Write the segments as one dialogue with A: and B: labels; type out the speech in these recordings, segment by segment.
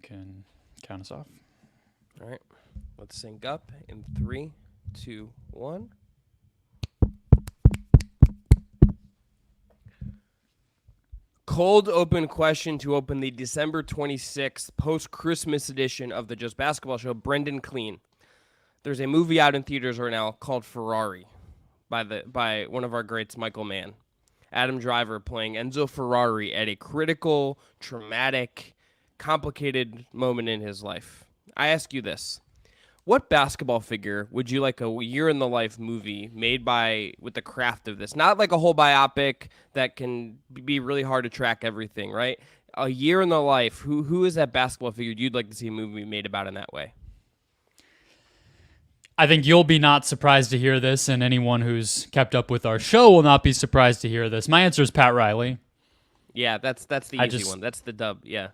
A: can count us off.
B: All right. Let's sync up in 3, 2, 1. Cold open question to open the December 26th post-Christmas edition of the Just Basketball Show. Brendon Kleen. There's a movie out in theaters right now called Ferrari by one of our greats, Michael Mann. Adam Driver playing Enzo Ferrari at a critical, traumatic, complicated moment in his life. I ask you this. What basketball figure would you like a year in the life movie made with the craft of this? Not like a whole biopic that can be really hard to track everything, right? A year in the life, who is that basketball figure you'd like to see a movie made about in that way?
A: I think you'll be not surprised to hear this, and anyone who's kept up with our show will not be surprised to hear this. My answer is Pat Riley.
B: Yeah, that's the easy one. That's the dub, yeah.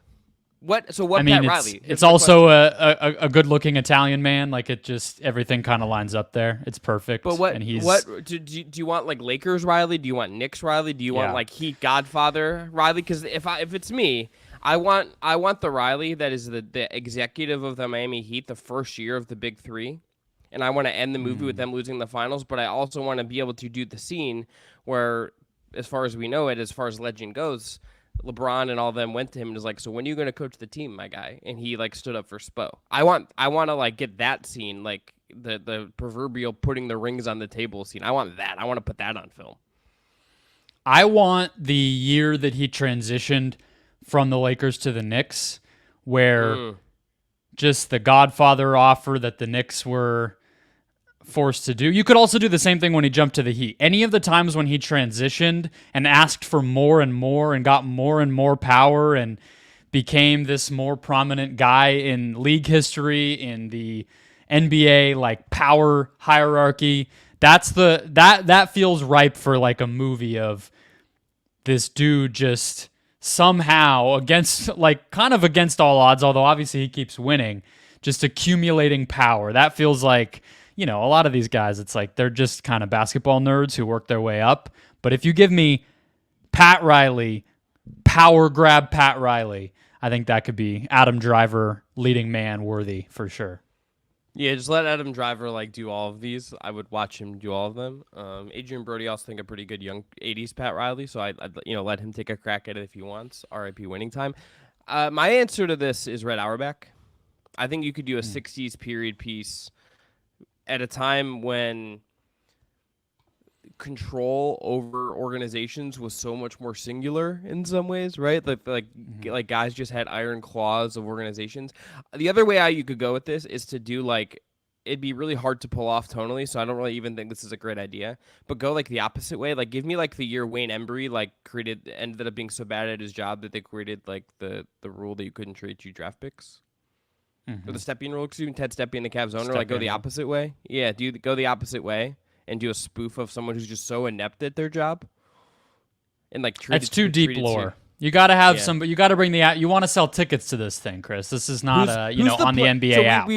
B: What Pat Riley?
A: It's also a good-looking Italian man. Like, it just, everything kind of lines up there. It's perfect.
B: But do you want, like, Lakers Riley? Do you want Knicks Riley? Do you want, like, Heat Godfather Riley? Because if it's me, I want the Riley that is the executive of the Miami Heat the first year of the Big Three. And I want to end the movie with them losing the finals, but I also want to be able to do the scene where, as far as we know it, as far as legend goes, LeBron and all of them went to him and was like, "So when are you going to coach the team, my guy?" And he like stood up for Spo. I want to like get that scene, like the proverbial putting the rings on the table scene. I want that. I want to put that on film.
A: I want the year that he transitioned from the Lakers to the Knicks, where just the Godfather offer that the Knicks were forced to do. You could also do the same thing when he jumped to the Heat. Any of the times when he transitioned and asked for more and more and got more and more power and became this more prominent guy in league history, in the NBA like power hierarchy, that feels ripe for like a movie of this dude just somehow against all odds, although obviously he keeps winning, just accumulating power. That feels like, a lot of these guys, it's like they're just kind of basketball nerds who work their way up. But if you give me Pat Riley, power grab Pat Riley, I think that could be Adam Driver leading man worthy for sure.
B: Yeah, just let Adam Driver do all of these. I would watch him do all of them. Adrian Brody also think a pretty good young '80s Pat Riley, so I'd let him take a crack at it if he wants. RIP winning time. My answer to this is Red Auerbach. I think you could do a '60s period piece at a time when control over organizations was so much more singular in some ways, right? Like guys just had iron claws of organizations. The other way you could go with this is to do it'd be really hard to pull off tonally, so I don't really even think this is a great idea. But go the opposite way. Like give me the year Wayne Embry ended up being so bad at his job that they created the rule that you couldn't trade 2 draft picks. Or the Stepien rule, excuse me, Ted Stepien, the Cavs owner, go the opposite way. Yeah, go the opposite way and do a spoof of someone who's just so inept at their job. And
A: that's too deep lore. You got to have some, but you got to bring you want to sell tickets to this thing, Chris. This is not on the NBA app.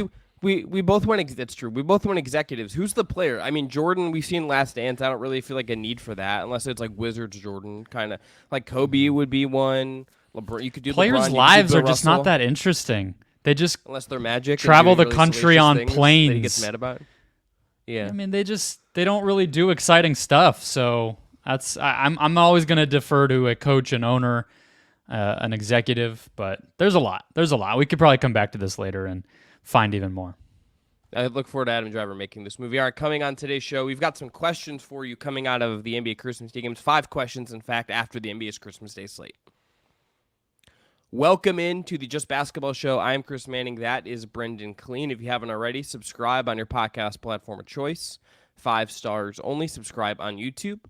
B: We both went. That's true. We both went executives. Who's the player? I mean, Jordan. We've seen Last Dance. I don't really feel like a need for that unless it's Wizards Jordan, kind of like Kobe would be one. LeBron. You could do
A: players'
B: LeBron,
A: lives are just not that interesting. They just
B: unless they're Magic
A: travel the
B: really
A: country on planes.
B: That he gets mad about. Yeah,
A: I mean they don't really do exciting stuff. So I'm always going to defer to a coach, an owner, an executive. But there's a lot. We could probably come back to this later and find even more.
B: I look forward to Adam Driver making this movie. All right, coming on today's show, we've got some questions for you coming out of the NBA Christmas Day games. 5 questions, in fact, after the NBA's Christmas Day slate. Welcome in to the Just Basketball Show. I'm Chris Manning. That is Brendon Kleen. If you haven't already, subscribe on your podcast platform of choice. 5 stars only. Subscribe on YouTube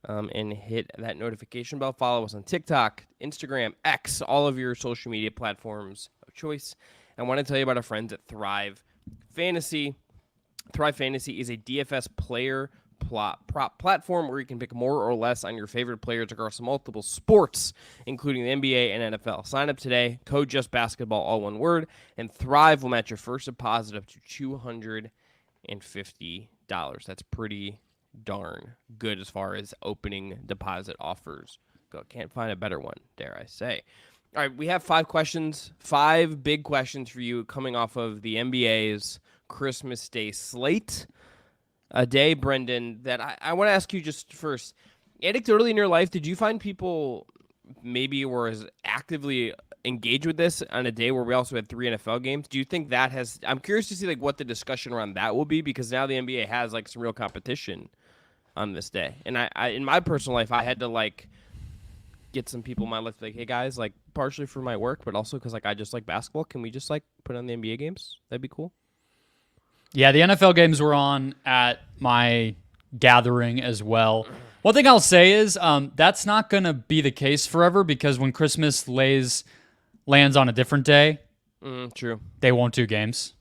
B: and hit that notification bell. Follow us on TikTok, Instagram, X, all of your social media platforms of choice. I want to tell you about our friends at Thrive Fantasy. Thrive Fantasy is a DFS player prop platform where you can pick more or less on your favorite players across multiple sports, including the NBA and NFL. Sign up today, code JustBasketball, all one word, and Thrive will match your first deposit up to $250. That's pretty darn good as far as opening deposit offers go. Can't find a better one, dare I say. All right, we have 5 big questions for you coming off of the NBA's Christmas Day slate. A day, Brendan, that I want to ask you just first. Anecdotally in your life, did you find people maybe were as actively engaged with this on a day where we also had 3 NFL games? Do you think that has? I'm curious to see like what the discussion around that will be, because now the NBA has like some real competition on this day. And I in my personal life, I had to like get some people in my life like, hey guys, like partially for my work, but also because like I just like basketball. Can we just like put on the NBA games? That'd be cool.
A: Yeah, the NFL games were on at my gathering as well. One thing I'll say is that's not going to be the case forever, because when Christmas lands on a different day,
B: True.
A: they won't do games.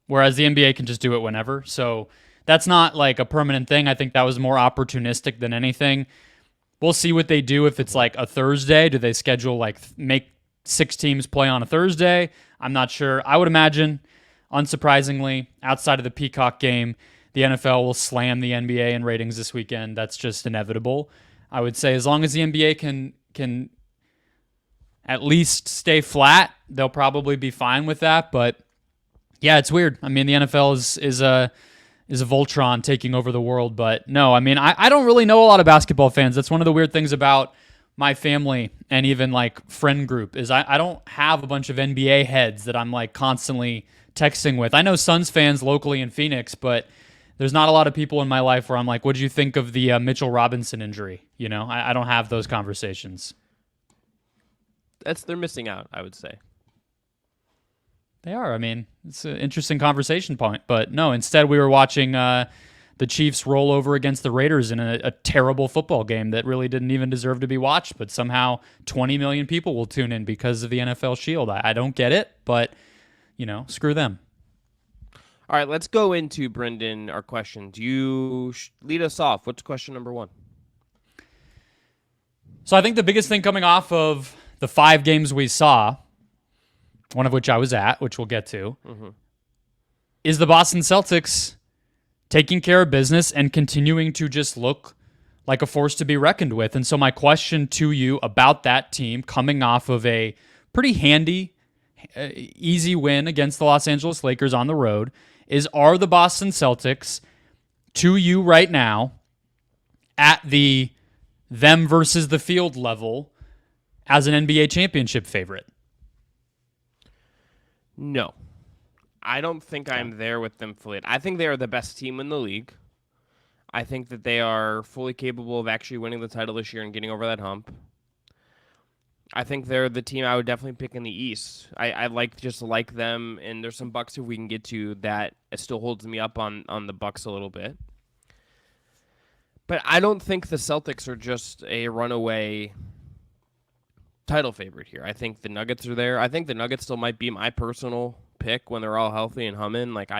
A: Whereas the NBA can just do it whenever. So that's not like a permanent thing. I think that was more opportunistic than anything. We'll see what they do if it's like a Thursday. Do they schedule like make 6 teams play on a Thursday? I'm not sure. I would imagine, unsurprisingly, outside of the Peacock game, the NFL will slam the NBA in ratings this weekend. That's just inevitable. I would say as long as the NBA can at least stay flat, they'll probably be fine with that. But yeah, it's weird. I mean, the NFL is a Voltron taking over the world. But no, I mean, I don't really know a lot of basketball fans. That's one of the weird things about my family and even like friend group is I don't have a bunch of NBA heads that I'm like constantly texting with. I know Suns fans locally in Phoenix, but there's not a lot of people in my life where I'm like, what do you think of the Mitchell Robinson injury? You know, I don't have those conversations.
B: They're missing out, I would say.
A: They are. I mean, it's an interesting conversation point. But no, instead we were watching the Chiefs roll over against the Raiders in a terrible football game that really didn't even deserve to be watched. But somehow 20 million people will tune in because of the NFL Shield. I don't get it, but, you know, screw them.
B: All right, let's go into, Brendan, our questions. You lead us off. What's question number 1?
A: So I think the biggest thing coming off of the 5 games we saw, one of which I was at, which we'll get to, is the Boston Celtics taking care of business and continuing to just look like a force to be reckoned with. And so my question to you about that team coming off of a pretty handy, easy win against the Los Angeles Lakers on the road is, are the Boston Celtics, to you right now, at the them versus the field level as an NBA championship favorite?
B: No. I don't think I'm there with them fully. I think they are the best team in the league. I think that they are fully capable of actually winning the title this year and getting over that hump. I think they're the team I would definitely pick in the East. I like them, and there's some Bucks who we can get to that it still holds me up on the Bucks a little bit. But I don't think the Celtics are just a runaway title favorite here. I think the Nuggets are there. I think the Nuggets still might be my personal pick when they're all healthy and humming. Like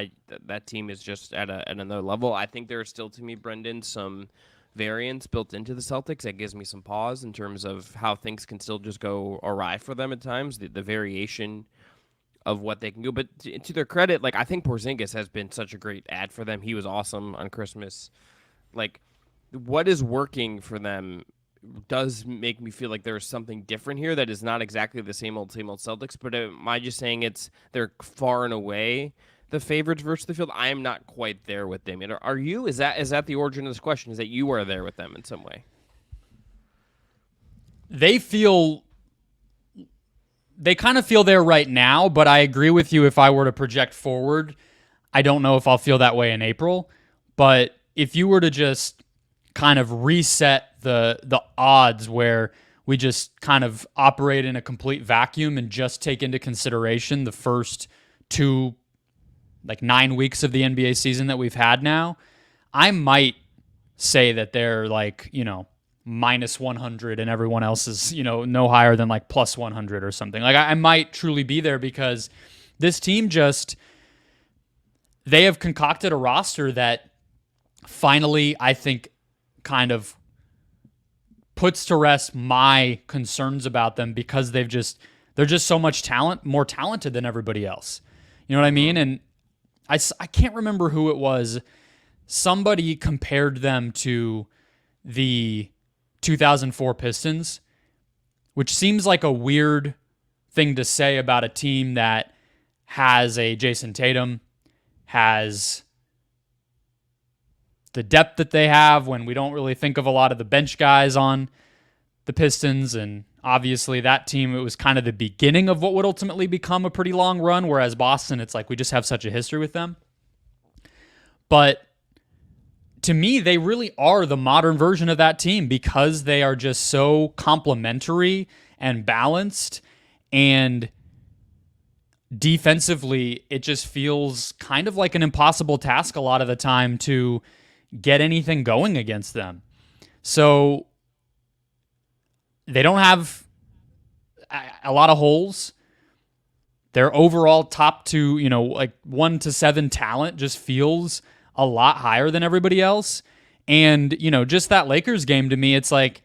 B: that team is just at another level. I think there's still, to me, Brendan, some variance built into the Celtics that gives me some pause in terms of how things can still just go awry for them at times. The variation of what they can do. But to their credit, like I think Porzingis has been such a great ad for them. He was awesome on Christmas. Like what is working for them does make me feel like there's something different here that is not exactly the same old Celtics. But am I just saying they're far and away the favorites versus the field? I am not quite there with them. Are you? Is that the origin of this question? Is that you are there with them in some way?
A: They kind of feel there right now, but I agree with you. If I were to project forward, I don't know if I'll feel that way in April. But if you were to just kind of reset the odds where we just kind of operate in a complete vacuum and just take into consideration the first 9 weeks of the NBA season that we've had now, I might say that they're minus 100 and everyone else is, no higher than plus 100 or something. I might truly be there because this team they have concocted a roster that finally, I think, kind of puts to rest my concerns about them because they're just so much more talented than everybody else. You know what I mean? And I can't remember who it was. Somebody compared them to the 2004 Pistons, which seems like a weird thing to say about a team that has a Jason Tatum, has the depth that they have when we don't really think of a lot of the bench guys on the Pistons. And obviously that team, it was kind of the beginning of what would ultimately become a pretty long run, whereas Boston, it's like we just have such a history with them. But to me, they really are the modern version of that team because they are just so complementary and balanced, and defensively, it just feels kind of like an impossible task a lot of the time to get anything going against them. So they don't have a lot of holes. Their overall top to, like 1 to 7 talent just feels a lot higher than everybody else. And, just that Lakers game to me, it's like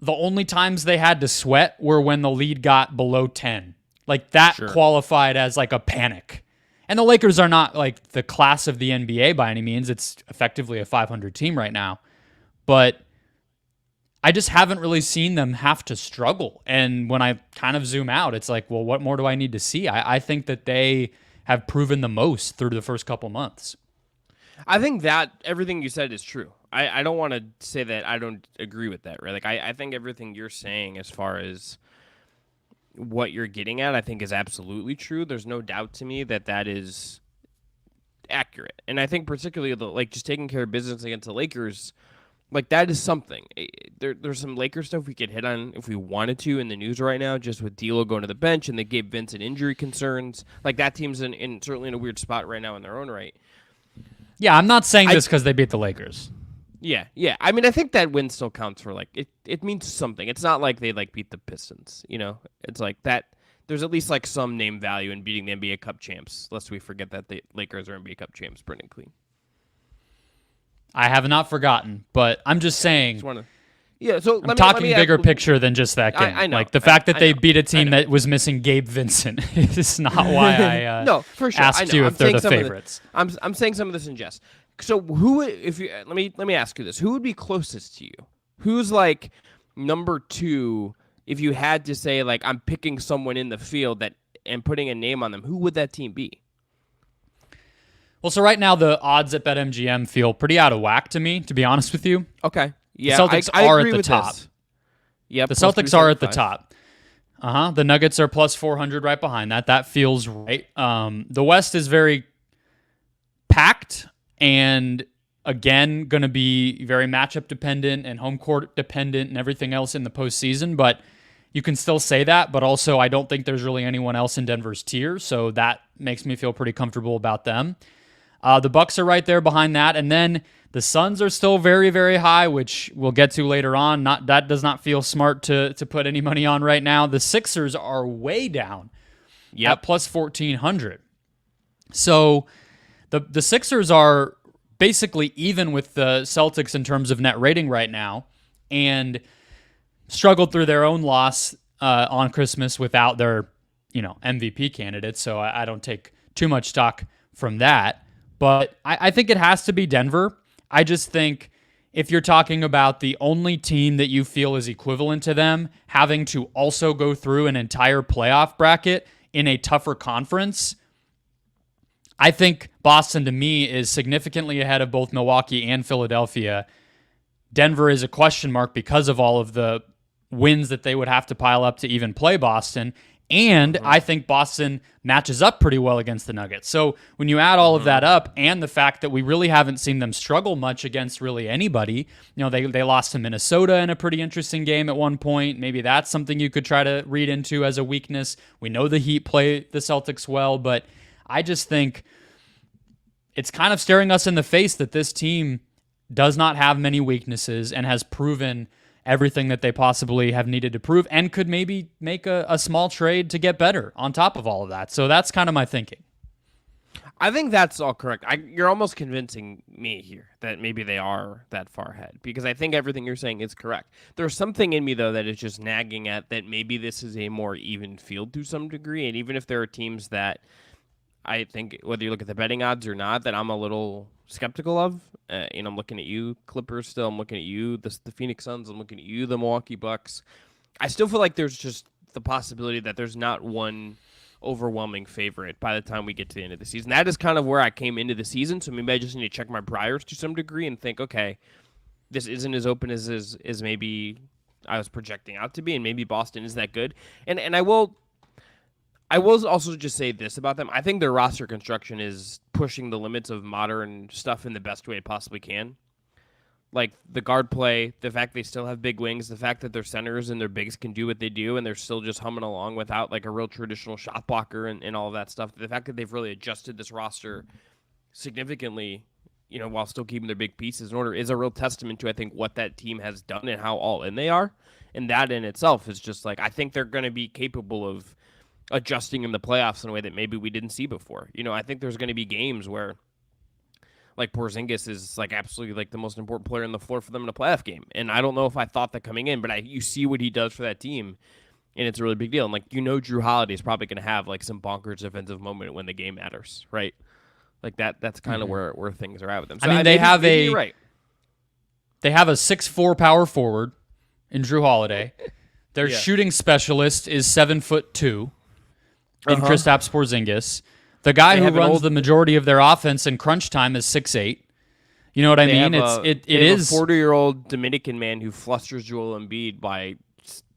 A: the only times they had to sweat were when the lead got below 10. Like that qualified as like a panic. And the Lakers are not like the class of the NBA by any means. It's effectively a 500 team right now. But I just haven't really seen them have to struggle. And when I kind of zoom out, it's like, well, what more do I need to see? I think that they have proven the most through the first couple months.
B: I think that everything you said is true. I don't want to say that I don't agree with that, right? Like I think everything you're saying as far as what you're getting at, I think is absolutely true. There's no doubt to me that that is accurate. And I think particularly just taking care of business against the Lakers, like that is something. There's some Lakers stuff we could hit on if we wanted to in the news right now, just with D'Lo going to the bench and the Gabe Vincent injury concerns. Like that team's in certainly in a weird spot right now in their own right.
A: Yeah, I'm not saying this because they beat the Lakers.
B: Yeah. I mean, I think that win still counts for it means something. It's not like they beat the Pistons, It's like that. There's at least some name value in beating the NBA Cup champs, lest we forget that the Lakers are NBA Cup champs. Brendon Kleen.
A: I have not forgotten, but I'm just saying.
B: So
A: I'm talking bigger picture than just that game.
B: I know.
A: Like the fact that they beat a team that was missing Gabe Vincent is not why I
B: no, for sure.
A: asked you if they're the favorites.
B: I'm saying some of this in jest. So who, let me ask you this: who would be closest to you? Who's number 2? If you had to say I'm picking someone in the field and putting a name on them, who would that team be?
A: Well, so right now the odds at BetMGM feel pretty out of whack to me, to be honest with you.
B: Okay. Yeah,
A: the Celtics are at the top.
B: Yeah,
A: the Celtics are at the top. The Nuggets are plus 400 right behind that. That feels right. The West is very packed and, again, going to be very matchup dependent and home court dependent and everything else in the postseason. But you can still say that. But also, I don't think there's really anyone else in Denver's tier. So that makes me feel pretty comfortable about them. The Bucks are right there behind that. And then the Suns are still very, very high, which we'll get to later on. That does not feel smart to put any money on right now. The Sixers are way down at plus 1,400. So the Sixers are basically even with the Celtics in terms of net rating right now and struggled through their own loss on Christmas without their MVP candidates. So I don't take too much stock from that. But I think it has to be Denver. I just think if you're talking about the only team that you feel is equivalent to them having to also go through an entire playoff bracket in a tougher conference, I think Boston, to me, is significantly ahead of both Milwaukee and Philadelphia. Denver is a question mark because of all of the wins that they would have to pile up to even play Boston. And I think Boston matches up pretty well against the Nuggets. So when you add all of that up and the fact that we really haven't seen them struggle much against really anybody, they lost to Minnesota in a pretty interesting game at one point. Maybe that's something you could try to read into as a weakness. We know the Heat play the Celtics well, but I just think it's kind of staring us in the face that this team does not have many weaknesses and has proven everything that they possibly have needed to prove and could maybe make a small trade to get better on top of all of that. So that's kind of my thinking.
B: I think that's all correct. You're almost convincing me here that maybe they are that far ahead because I think everything you're saying is correct. There's something in me, though, that is just nagging at that maybe this is a more even field to some degree. And even if there are teams that I think, whether you look at the betting odds or not, that I'm a little skeptical of. I'm looking at you, Clippers still. I'm looking at you, the Phoenix Suns. I'm looking at you, the Milwaukee Bucks. I still feel like there's the possibility that there's not one overwhelming favorite by the time we get to the end of the season. That is kind of where I came into the season, so maybe I just need to check my priors to some degree and think, okay, this isn't as open as maybe I was projecting out to be, and maybe Boston is that good. And I will also just say this about them. I think their roster construction is pushing the limits of modern stuff in the best way it possibly can. Like the guard play, the fact they still have big wings, the fact that their centers and their bigs can do what they do and they're still just humming along without like a real traditional shot blocker and all of that stuff. The fact that they've really adjusted this roster significantly, while still keeping their big pieces in order is a real testament to, I think, what that team has done and how all in they are. And that in itself is just like, I think they're going to be capable of adjusting in the playoffs in a way that maybe we didn't see before. I think there's going to be games where like Porzingis is like absolutely like the most important player on the floor for them in a playoff game. And I don't know if I thought that coming in, but you see what he does for that team, and it's a really big deal. And like, Drew Holiday is probably going to have like some bonkers defensive moment when the game matters, right? Like that's kind of where things are at with them. So,
A: they have
B: right.
A: They have a 6'4" power forward in Drew Holiday. Their shooting specialist is 7'2" in Kristaps Porzingis. The guy who runs the majority of their offense in crunch time is 6'8". You know what I mean? It is
B: a 40-year-old Dominican man who flusters Joel Embiid by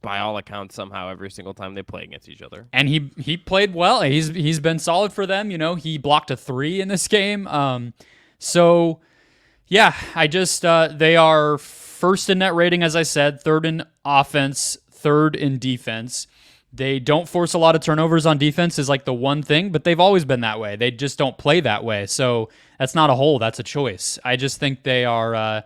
B: all accounts somehow every single time they play against each other.
A: And he played well. He's been solid for them. He blocked a 3 in this game. So yeah, I just they are first in net rating, as I said, third in offense, third in defense. They don't force a lot of turnovers on defense is like the one thing, but they've always been that way. They just don't play that way. So that's not a hole. That's a choice. I just think they are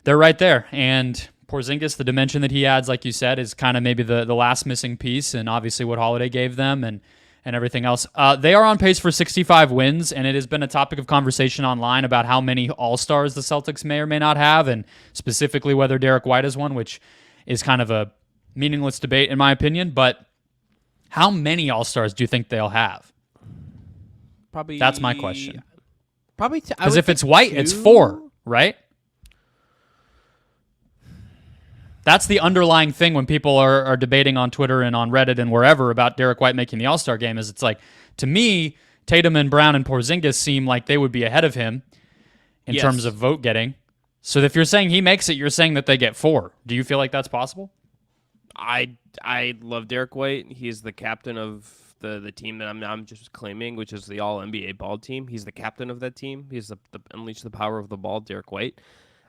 A: they're right there. And Porzingis, the dimension that he adds, like you said, is kind of maybe the last missing piece, and obviously what Holiday gave them and everything else. They are on pace for 65 wins, and it has been a topic of conversation online about how many All-Stars the Celtics may or may not have, and specifically whether Derek White is one, which is kind of a meaningless debate in my opinion. But how many All-Stars do you think they'll have?
B: Probably.
A: That's my question.
B: Probably
A: because if it's White, it's 4, right? That's the underlying thing when people are debating on Twitter and on Reddit and wherever about Derek White making the All-Star game. Is it's like, to me, Tatum and Brown and Porzingis seem like they would be ahead of him in terms of vote getting. So if you're saying he makes it, you're saying that they get 4. Do you feel like that's possible?
B: I love Derek White. He's the captain of the team that I'm just claiming, which is the All NBA ball team. He's the captain of that team. He's the unleash the power of the ball, Derek White.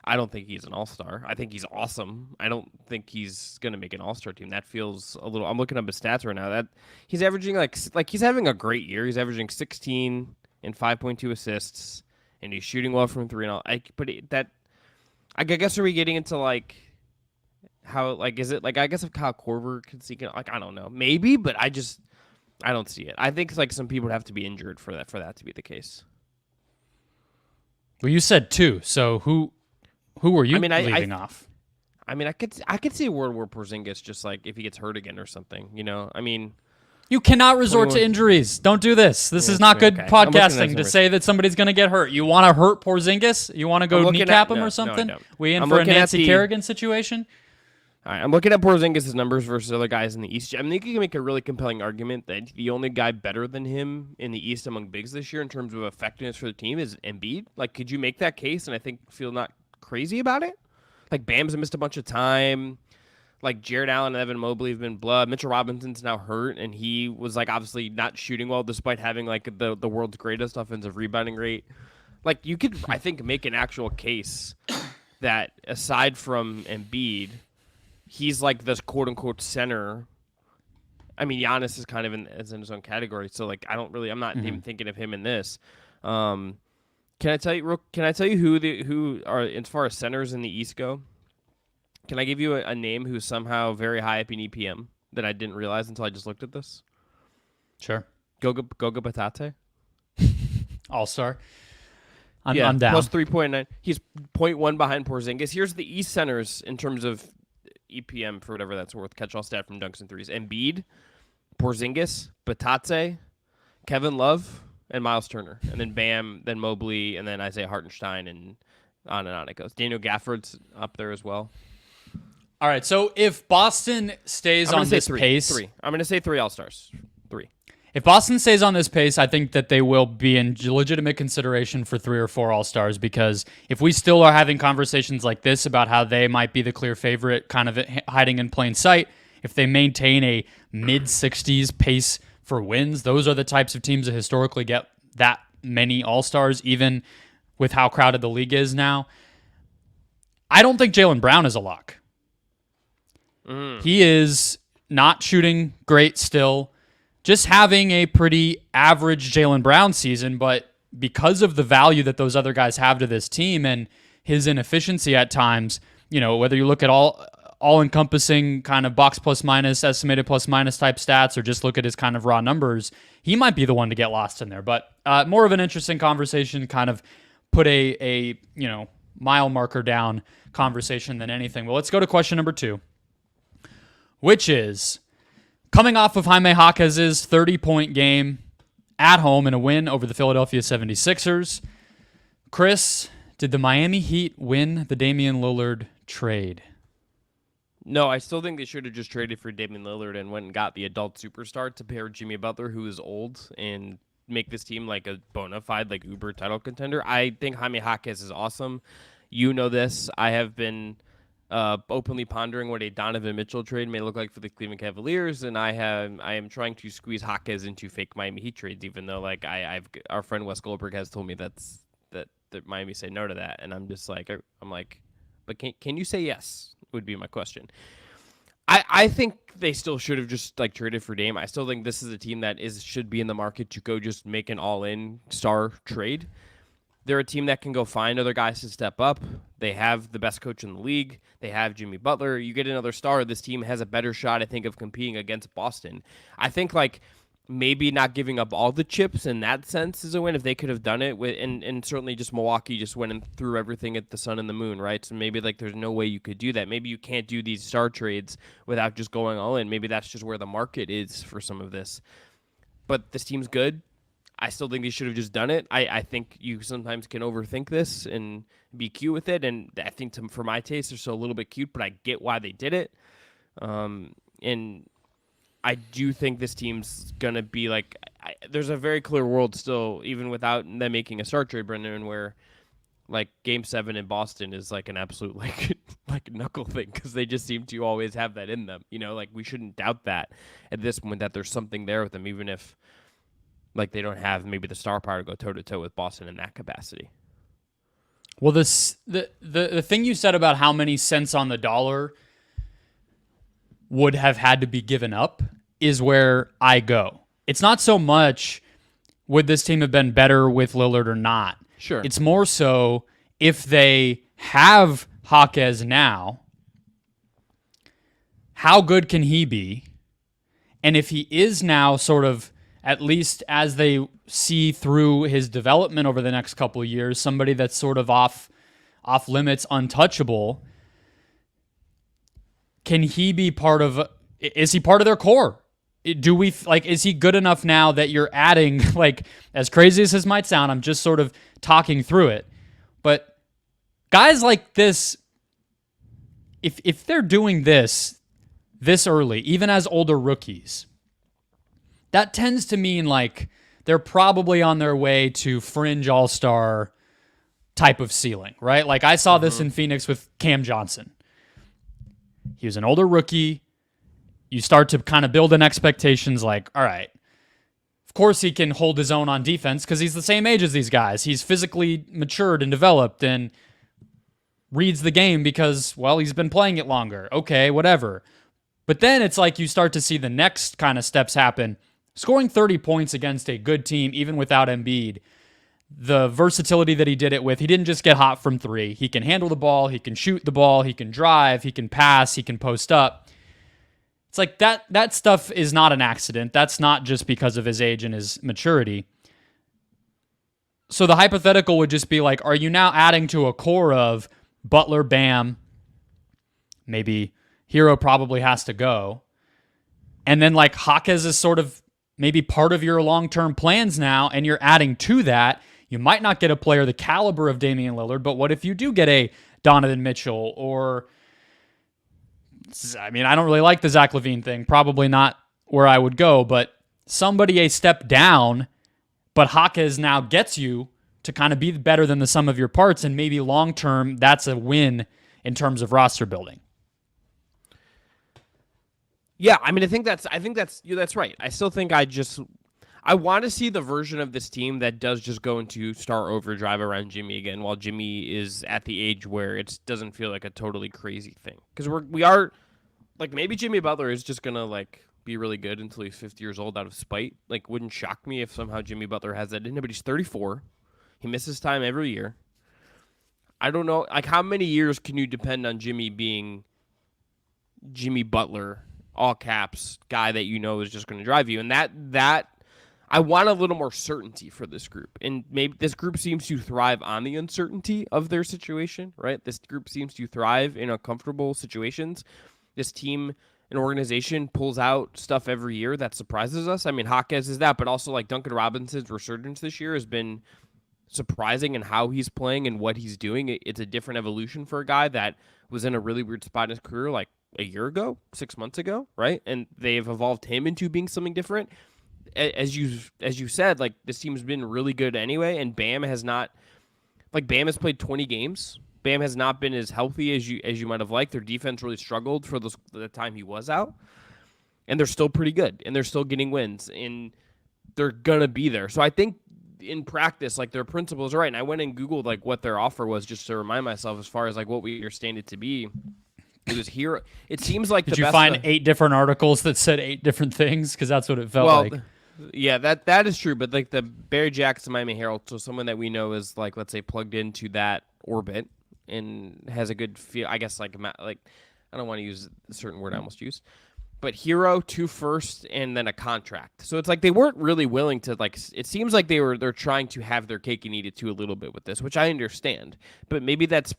B: I don't think he's an all-star. I think he's awesome. I don't think he's going to make an all-star team. That feels a little... I'm looking up his stats right now. That he's averaging like he's having a great year. He's averaging 16 and 5.2 assists, and he's shooting well from 3 and all. I guess, are we getting into like how, like, is it like, I guess if Kyle Korver could see, like, I don't know, maybe, but I don't see it. I think like some people would have to be injured for that to be the case.
A: Well, you said 2, so who were you leaving off?
B: I mean, I could see a world where Porzingis just like if he gets hurt again or something, I mean,
A: you cannot resort to injuries. Don't do this. This is not good podcasting to say that somebody's going to get hurt. You want to hurt Porzingis? You want to go kneecap him or something? We in for a Nancy Kerrigan situation?
B: All right, I'm looking at Porzingis' numbers versus other guys in the East. I mean, you can make a really compelling argument that the only guy better than him in the East among bigs this year in terms of effectiveness for the team is Embiid. Like, could you make that case? And I think feel not crazy about it. Like, Bam's missed a bunch of time. Like, Jared Allen and Evan Mobley have been blood. Mitchell Robinson's now hurt, and he was, like, obviously not shooting well despite having, like, the world's greatest offensive rebounding rate. Like, you could, I think, make an actual case that aside from Embiid, he's like this quote-unquote center. I mean, Giannis is kind of in his own category, so, like, I'm not even thinking of him in this. Can I tell you who are, as far as centers in the East go? Can I give you a name who's somehow very high up in EPM that I didn't realize until I just looked at this?
A: Sure.
B: Goga Batate?
A: All-star. I'm down.
B: Plus 3.9. He's 0.1 behind Porzingis. Here's the East centers in terms of EPM, for whatever that's worth. Catch-all stat from dunks and threes. Embiid, Porzingis, Batate, Kevin Love, and Miles Turner. And then Bam, then Mobley, and then Isaiah Hartenstein, and on it goes. Daniel Gafford's up there as well.
A: All right, so if Boston stays on this pace...
B: I'm going to say 3 All-Stars. 3.
A: If Boston stays on this pace, I think that they will be in legitimate consideration for 3 or 4 All-Stars, because if we still are having conversations like this about how they might be the clear favorite, kind of hiding in plain sight, if they maintain a mid-60s pace for wins, those are the types of teams that historically get that many All-Stars, even with how crowded the league is now. I don't think Jaylen Brown is a lock. He is not shooting great still, just having a pretty average Jaylen Brown season, but because of the value that those other guys have to this team and his inefficiency at times, whether you look at all-encompassing kind of box plus minus, estimated plus minus type stats, or just look at his kind of raw numbers, he might be the one to get lost in there. But more of an interesting conversation, kind of put a mile marker down conversation than anything. Well, let's go to question number 2, which is, coming off of Jaime Jaquez's 30-point game at home in a win over the Philadelphia 76ers, Chris, did the Miami Heat win the Damian Lillard trade?
B: No, I still think they should have just traded for Damian Lillard and went and got the adult superstar to pair Jimmy Butler, who is old, and make this team like a bona fide, like uber title contender. I think Jaime Jaquez is awesome. You know this. I have been openly pondering what a Donovan Mitchell trade may look like for the Cleveland Cavaliers, and I am trying to squeeze Jaquez into fake Miami Heat trades, even though like our friend Wes Goldberg has told me that Miami say no to that, and I'm like, but can you say yes? Would be my question. I think they still should have just like traded for Dame. I still think this is a team that should be in the market to go just make an all-in star trade. They're a team that can go find other guys to step up. They have the best coach in the league. They have Jimmy Butler. You get another star, this team has a better shot, I think, of competing against Boston. I think like maybe not giving up all the chips in that sense is a win if they could have done it with, and certainly just Milwaukee just went and threw everything at the sun and the moon, right? So maybe like there's no way you could do that. Maybe you can't do these star trades without just going all in. Maybe that's just where the market is for some of this. But this team's good. I still think they should have just done it. I think you sometimes can overthink this and be cute with it, and I think for my taste, they're still a little bit cute, but I get why they did it. And I do think this team's going to be like, there's a very clear world still, even without them making a star trade, Brendan, where like Game 7 in Boston is like an absolute like knuckle thing, because they just seem to always have that in them. Like we shouldn't doubt that at this point, that there's something there with them, even if like they don't have maybe the star power to go toe-to-toe with Boston in that capacity.
A: Well, the thing you said about how many cents on the dollar would have had to be given up is where I go. It's not so much would this team have been better with Lillard or not.
B: Sure.
A: It's more so if they have Jaquez now, how good can he be? And if he is now sort of, at least as they see through his development over the next couple of years, somebody that's sort of off limits, untouchable, can he be is he part of their core? Is he good enough now that you're adding, like, as crazy as this might sound, I'm just sort of talking through it, but guys like this, if they're doing this early, even as older rookies, that tends to mean like they're probably on their way to fringe all-star type of ceiling, right? Like I saw this in Phoenix with Cam Johnson. He was an older rookie. You start to kind of build in expectations like, all right, of course he can hold his own on defense because he's the same age as these guys. He's physically matured and developed and reads the game because, well, he's been playing it longer. Okay, whatever. But then it's like you start to see the next kind of steps happen. Scoring 30 points against a good team, even without Embiid, the versatility that he did it with, he didn't just get hot from three. He can handle the ball, he can shoot the ball, he can drive, he can pass, he can post up. It's like that stuff is not an accident. That's not just because of his age and his maturity. So the hypothetical would just be like, are you now adding to a core of Butler, Bam, maybe Hero probably has to go, and then like Jaquez is sort of maybe part of your long-term plans now, and you're adding to that. You might not get a player the caliber of Damian Lillard, but what if you do get a Donovan Mitchell or I mean, I don't really like the Zach LaVine thing. Probably not where I would go, but somebody a step down, but Jaquez now gets you to kind of be better than the sum of your parts, and maybe long term that's a win in terms of roster building.
B: Yeah, I mean, I think that's right. I still think I want to see the version of this team that does just go into star overdrive around Jimmy again, while Jimmy is at the age where it doesn't feel like a totally crazy thing. Because we are like, maybe Jimmy Butler is just gonna like be really good until he's 50 years old out of spite. Like, wouldn't shock me if somehow Jimmy Butler has that in him. But he's 34. He misses time every year. I don't know, like, how many years can you depend on Jimmy being Jimmy Butler, all caps, guy that you know is just going to drive you? And that I want a little more certainty for this group. And maybe this group seems to thrive on the uncertainty of their situation, right? This group seems to thrive in uncomfortable situations. This team and organization pulls out stuff every year that surprises us. I mean, Jaquez is that, but also like Duncan Robinson's resurgence this year has been surprising in how he's playing and what he's doing. It's a different evolution for a guy that was in a really weird spot in his career like a year ago, 6 months ago, right? And they've evolved him into being something different. As you said, like, this team's been really good anyway, and Bam has played 20 games. Bam has not been as healthy as you might have liked. Their defense really struggled for the time he was out, and they're still pretty good, and they're still getting wins, and they're gonna be there. So I think in practice, like, their principles are right. And I went and Googled like what their offer was just to remind myself as far as like what we understand it to be. It was here. It seems like
A: Did you find 8 different articles that said 8 different things? Because that's what it felt like.
B: Yeah, that is true. But like the Barry Jackson Miami Herald, so someone that we know is like, let's say, plugged into that orbit and has a good feel. I guess like I don't want to use a certain word I almost used, but hero, 2 firsts, and then a contract. So it's like they weren't really willing to, like, it seems like they're trying to have their cake and eat it too a little bit with this, which I understand. But maybe there's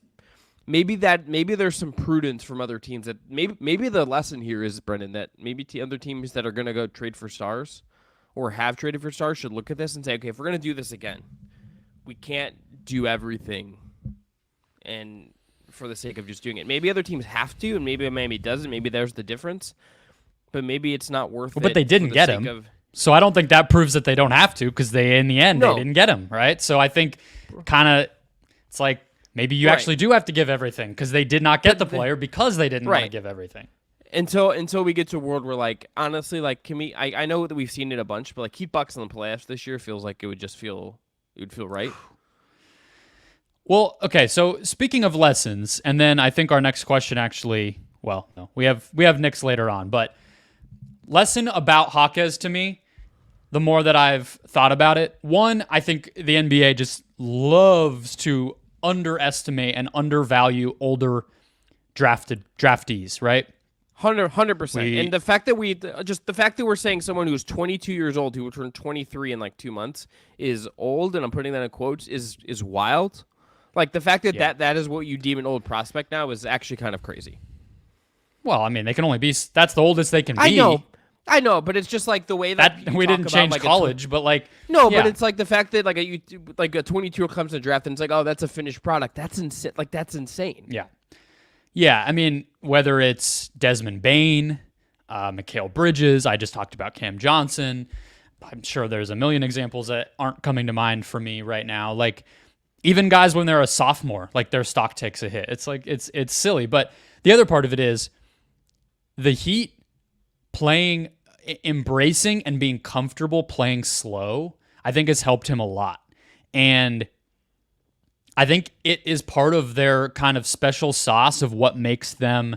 B: some prudence from other teams that maybe the lesson here is, Brendan, that maybe other teams that are going to go trade for stars or have traded for stars should look at this and say, okay, if we're going to do this again, we can't do everything and for the sake of just doing it. Maybe other teams have to, and maybe Miami doesn't. Maybe there's the difference. But maybe it's not worth it.
A: But they didn't get him. So I don't think that proves that they don't have to, because in the end, they didn't get him, right? So I think it's like maybe you actually do have to give everything, because they did not get the player because they didn't want to give everything.
B: Until we get to a world where, like, honestly, like, can we? I know that we've seen it a bunch, but like Heat Bucks in the playoffs this year feels like it would feel right.
A: Well, okay. So speaking of lessons, and then I think our next question actually, well, no, we have Knicks later on, but lesson about Jaquez to me, the more that I've thought about it, one, I think the NBA just loves to underestimate and undervalue older draftees, right?
B: 100%. And the fact that we're saying someone who's 22 years old who will turn 23 in like 2 months is old, and I'm putting that in quotes, is wild. Like, the fact that is what you deem an old prospect now is actually kind of crazy.
A: Well, I mean, they can only be, that's the oldest they can be.
B: I know, but it's just like the way that
A: we didn't change like college, but like
B: but it's like the fact that like a 22-year-old comes to draft and it's like, oh, that's a finished product. That's insane. Like, that's insane.
A: Yeah. I mean, whether it's Desmond Bane, Mikal Bridges, I just talked about Cam Johnson. I'm sure there's a million examples that aren't coming to mind for me right now. Like, even guys when they're a sophomore, like, their stock takes a hit. It's like it's silly. But the other part of it is the Heat embracing and being comfortable playing slow, I think has helped him a lot. And I think it is part of their kind of special sauce of what makes them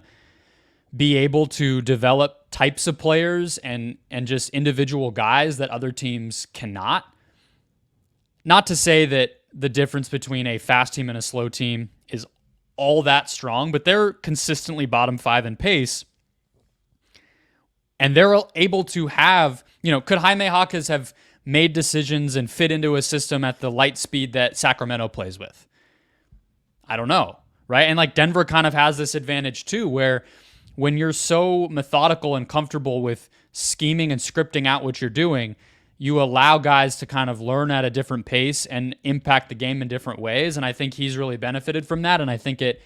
A: be able to develop types of players and just individual guys that other teams cannot. Not to say that the difference between a fast team and a slow team is all that strong, but they're consistently bottom 5 in pace. And they're able to have, could Jaime Jaquez have made decisions and fit into a system at the light speed that Sacramento plays with? I don't know, right? And like Denver kind of has this advantage too, where when you're so methodical and comfortable with scheming and scripting out what you're doing, you allow guys to kind of learn at a different pace and impact the game in different ways. And I think he's really benefited from that. And I think it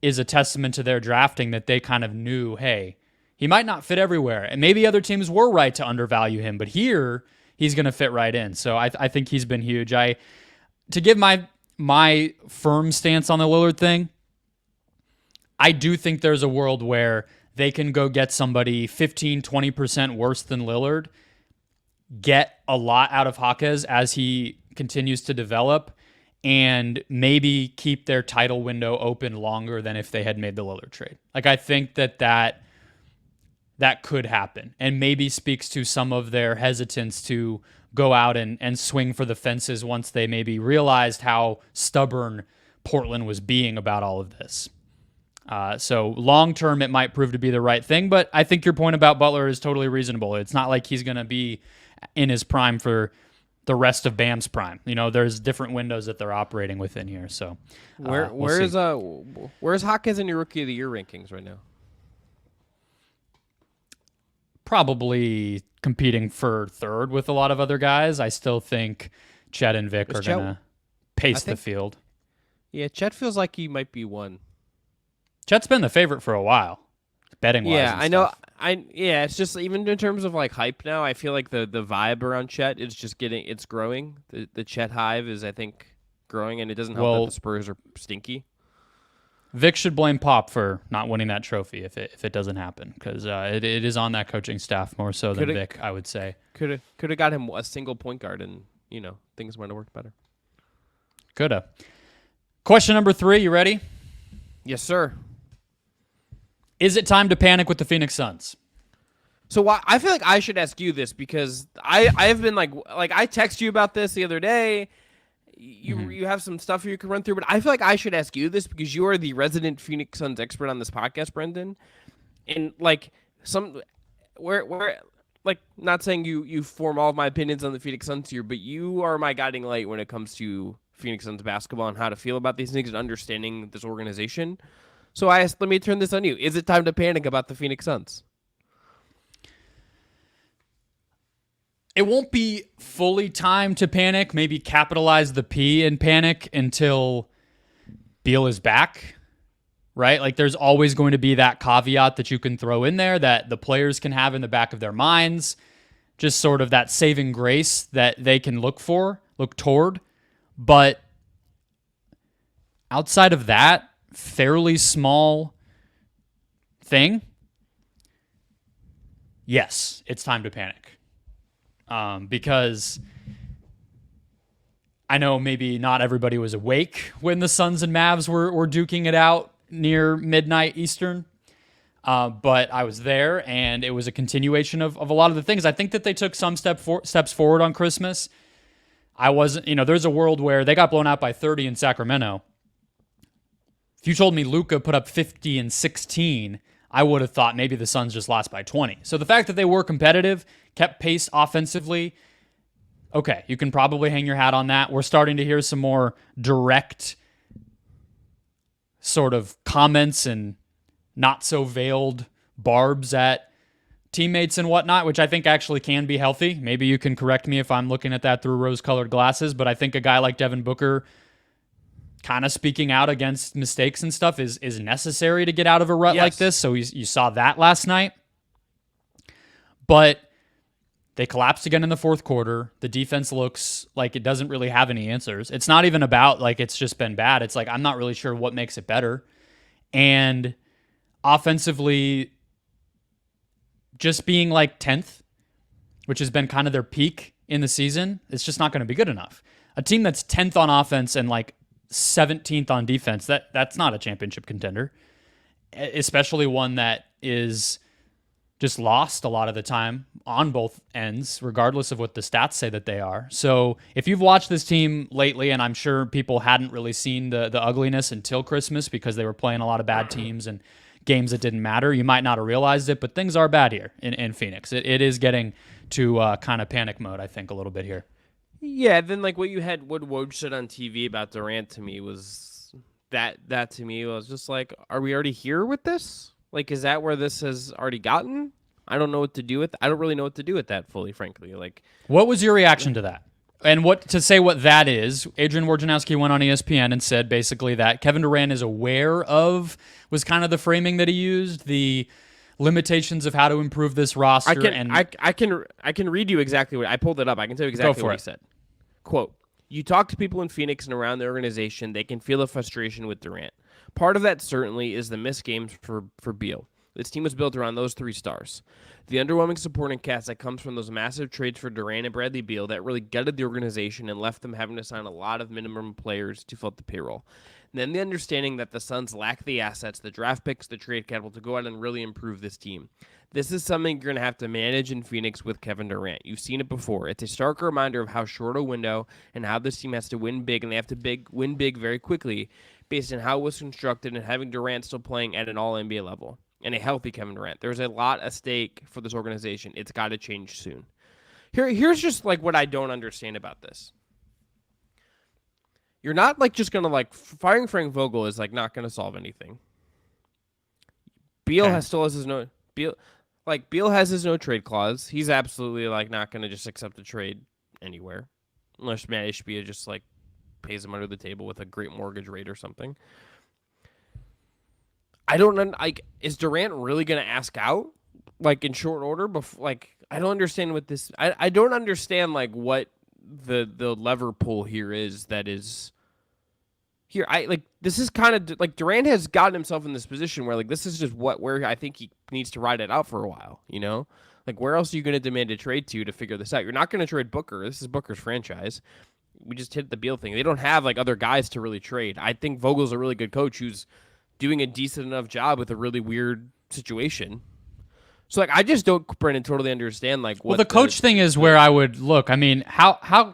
A: is a testament to their drafting that they kind of knew, hey, he might not fit everywhere. And maybe other teams were right to undervalue him, but here he's going to fit right in. So I think he's been huge. To give my firm stance on the Lillard thing, I do think there's a world where they can go get somebody 15, 20% worse than Lillard, get a lot out of Jaquez as he continues to develop, and maybe keep their title window open longer than if they had made the Lillard trade. Like, I think that could happen, and maybe speaks to some of their hesitance to go out and swing for the fences once they maybe realized how stubborn Portland was being about all of this. So long term, it might prove to be the right thing, but I think your point about Butler is totally reasonable. It's not like he's going to be in his prime for the rest of Bam's prime. There's different windows that they're operating within here. So
B: where's Jaquez in your Rookie of the Year rankings right now?
A: Probably competing for third with a lot of other guys. I still think Chet and Vic are going to pace the field.
B: Yeah, Chet feels like he might be one.
A: Chet's been the favorite for a while, betting-wise.
B: Yeah,
A: and
B: I know.
A: stuff.
B: It's just even in terms of like hype now, I feel like the vibe around Chet is just it's growing. The Chet hive is, I think, growing, and it doesn't help that the Spurs are stinky.
A: Vic should blame Pop for not winning that trophy if it doesn't happen, because it is on that coaching staff more so than Vic, I would say.
B: Could have got him a single point guard, and things might have worked better.
A: Coulda. Question number 3. You ready?
B: Yes, sir.
A: Is it time to panic with the Phoenix Suns?
B: So I feel like I should ask you this, because I have been like I texted you about this the other day. You have some stuff you can run through, but I feel like I should ask you this because you are the resident Phoenix Suns expert on this podcast, Brendan. And not saying you form all of my opinions on the Phoenix Suns here, but you are my guiding light when it comes to Phoenix Suns basketball and how to feel about these things and understanding this organization. So let me turn this on you. Is it time to panic about the Phoenix Suns?
A: It won't be fully time to panic, maybe capitalize the P in panic until Beal is back, right? Like, there's always going to be that caveat that you can throw in there that the players can have in the back of their minds, just sort of that saving grace that they can look toward. But outside of that fairly small thing, yes, it's time to panic. Because I know maybe not everybody was awake when the Suns and Mavs were duking it out near midnight Eastern, but I was there, and it was a continuation of a lot of the things. I think that they took some steps forward on Christmas. I wasn't, there's a world where they got blown out by 30 in Sacramento. If you told me Luka put up 50 and 16, I would have thought maybe the Suns just lost by 20. So the fact that they were competitive, kept pace offensively, okay, you can probably hang your hat on that. We're starting to hear some more direct sort of comments and not so veiled barbs at teammates and whatnot, which I think actually can be healthy. Maybe you can correct me if I'm looking at that through rose-colored glasses, but I think a guy like Devin Booker kind of speaking out against mistakes and stuff is necessary to get out of a rut like this. So you saw that last night. But they collapsed again in the fourth quarter. The defense looks like it doesn't really have any answers. It's not even about like it's just been bad. It's like I'm not really sure what makes it better. And offensively, just being like 10th, which has been kind of their peak in the season, it's just not going to be good enough. A team that's 10th on offense and like 17th on defense, that's not a championship contender, especially one that is just lost a lot of the time on both ends, regardless of what the stats say that they are. So if you've watched this team lately, and I'm sure people hadn't really seen the ugliness until Christmas because they were playing a lot of bad teams and games that didn't matter, you might not have realized it, but things are bad here in Phoenix. It is getting to kind of panic mode, I think, a little bit here.
B: Yeah, then like what Woj said on TV about Durant to me was that to me was just like, are we already here with this? Like, is that where this has already gotten? I don't know what to do with. I don't really know what to do with that fully, frankly. Like,
A: what was your reaction to that? And what that is, Adrian Wojnarowski went on ESPN and said basically that Kevin Durant is aware of, was kind of the framing that he used, the limitations of how to improve this roster.
B: I can read you exactly what I pulled it up. I can tell you exactly what he said. Quote, "You talk to people in Phoenix and around the organization, they can feel the frustration with Durant. Part of that certainly is the missed games for Beal. This team was built around those three stars. The underwhelming supporting cast that comes from those massive trades for Durant and Bradley Beal that really gutted the organization and left them having to sign a lot of minimum players to fill the payroll. And then the understanding that the Suns lack the assets, the draft picks, the trade capital to go out and really improve this team. This is something you're going to have to manage in Phoenix with Kevin Durant. You've seen it before. It's a stark reminder of how short a window and how this team has to win big, and they have to win big very quickly based on how it was constructed and having Durant still playing at an all-NBA level. And a healthy Kevin Durant. There's a lot at stake for this organization. It's got to change soon." Here's just like what I don't understand about this. You're not like just gonna like firing Frank Vogel is like not gonna solve anything. Beal has his no trade clause. He's absolutely like not gonna just accept a trade anywhere, unless Matt Ishbia just like pays him under the table with a great mortgage rate or something. I don't is Durant really going to ask out like in short order before, like I don't understand what this I don't understand like what the lever pull here is that is here. This is kind of like Durant has gotten himself in this position where like this is just where I think he needs to ride it out for a while, you know? Like where else are you going to demand a trade to figure this out? You're not going to trade Booker. This is Booker's franchise. We just hit the Beal thing. They don't have like other guys to really trade. I think Vogel's a really good coach who's doing a decent enough job with a really weird situation. So, like, I just don't, Brendon, totally understand, like, what...
A: Well, the coach thing is where I would look. I mean, how...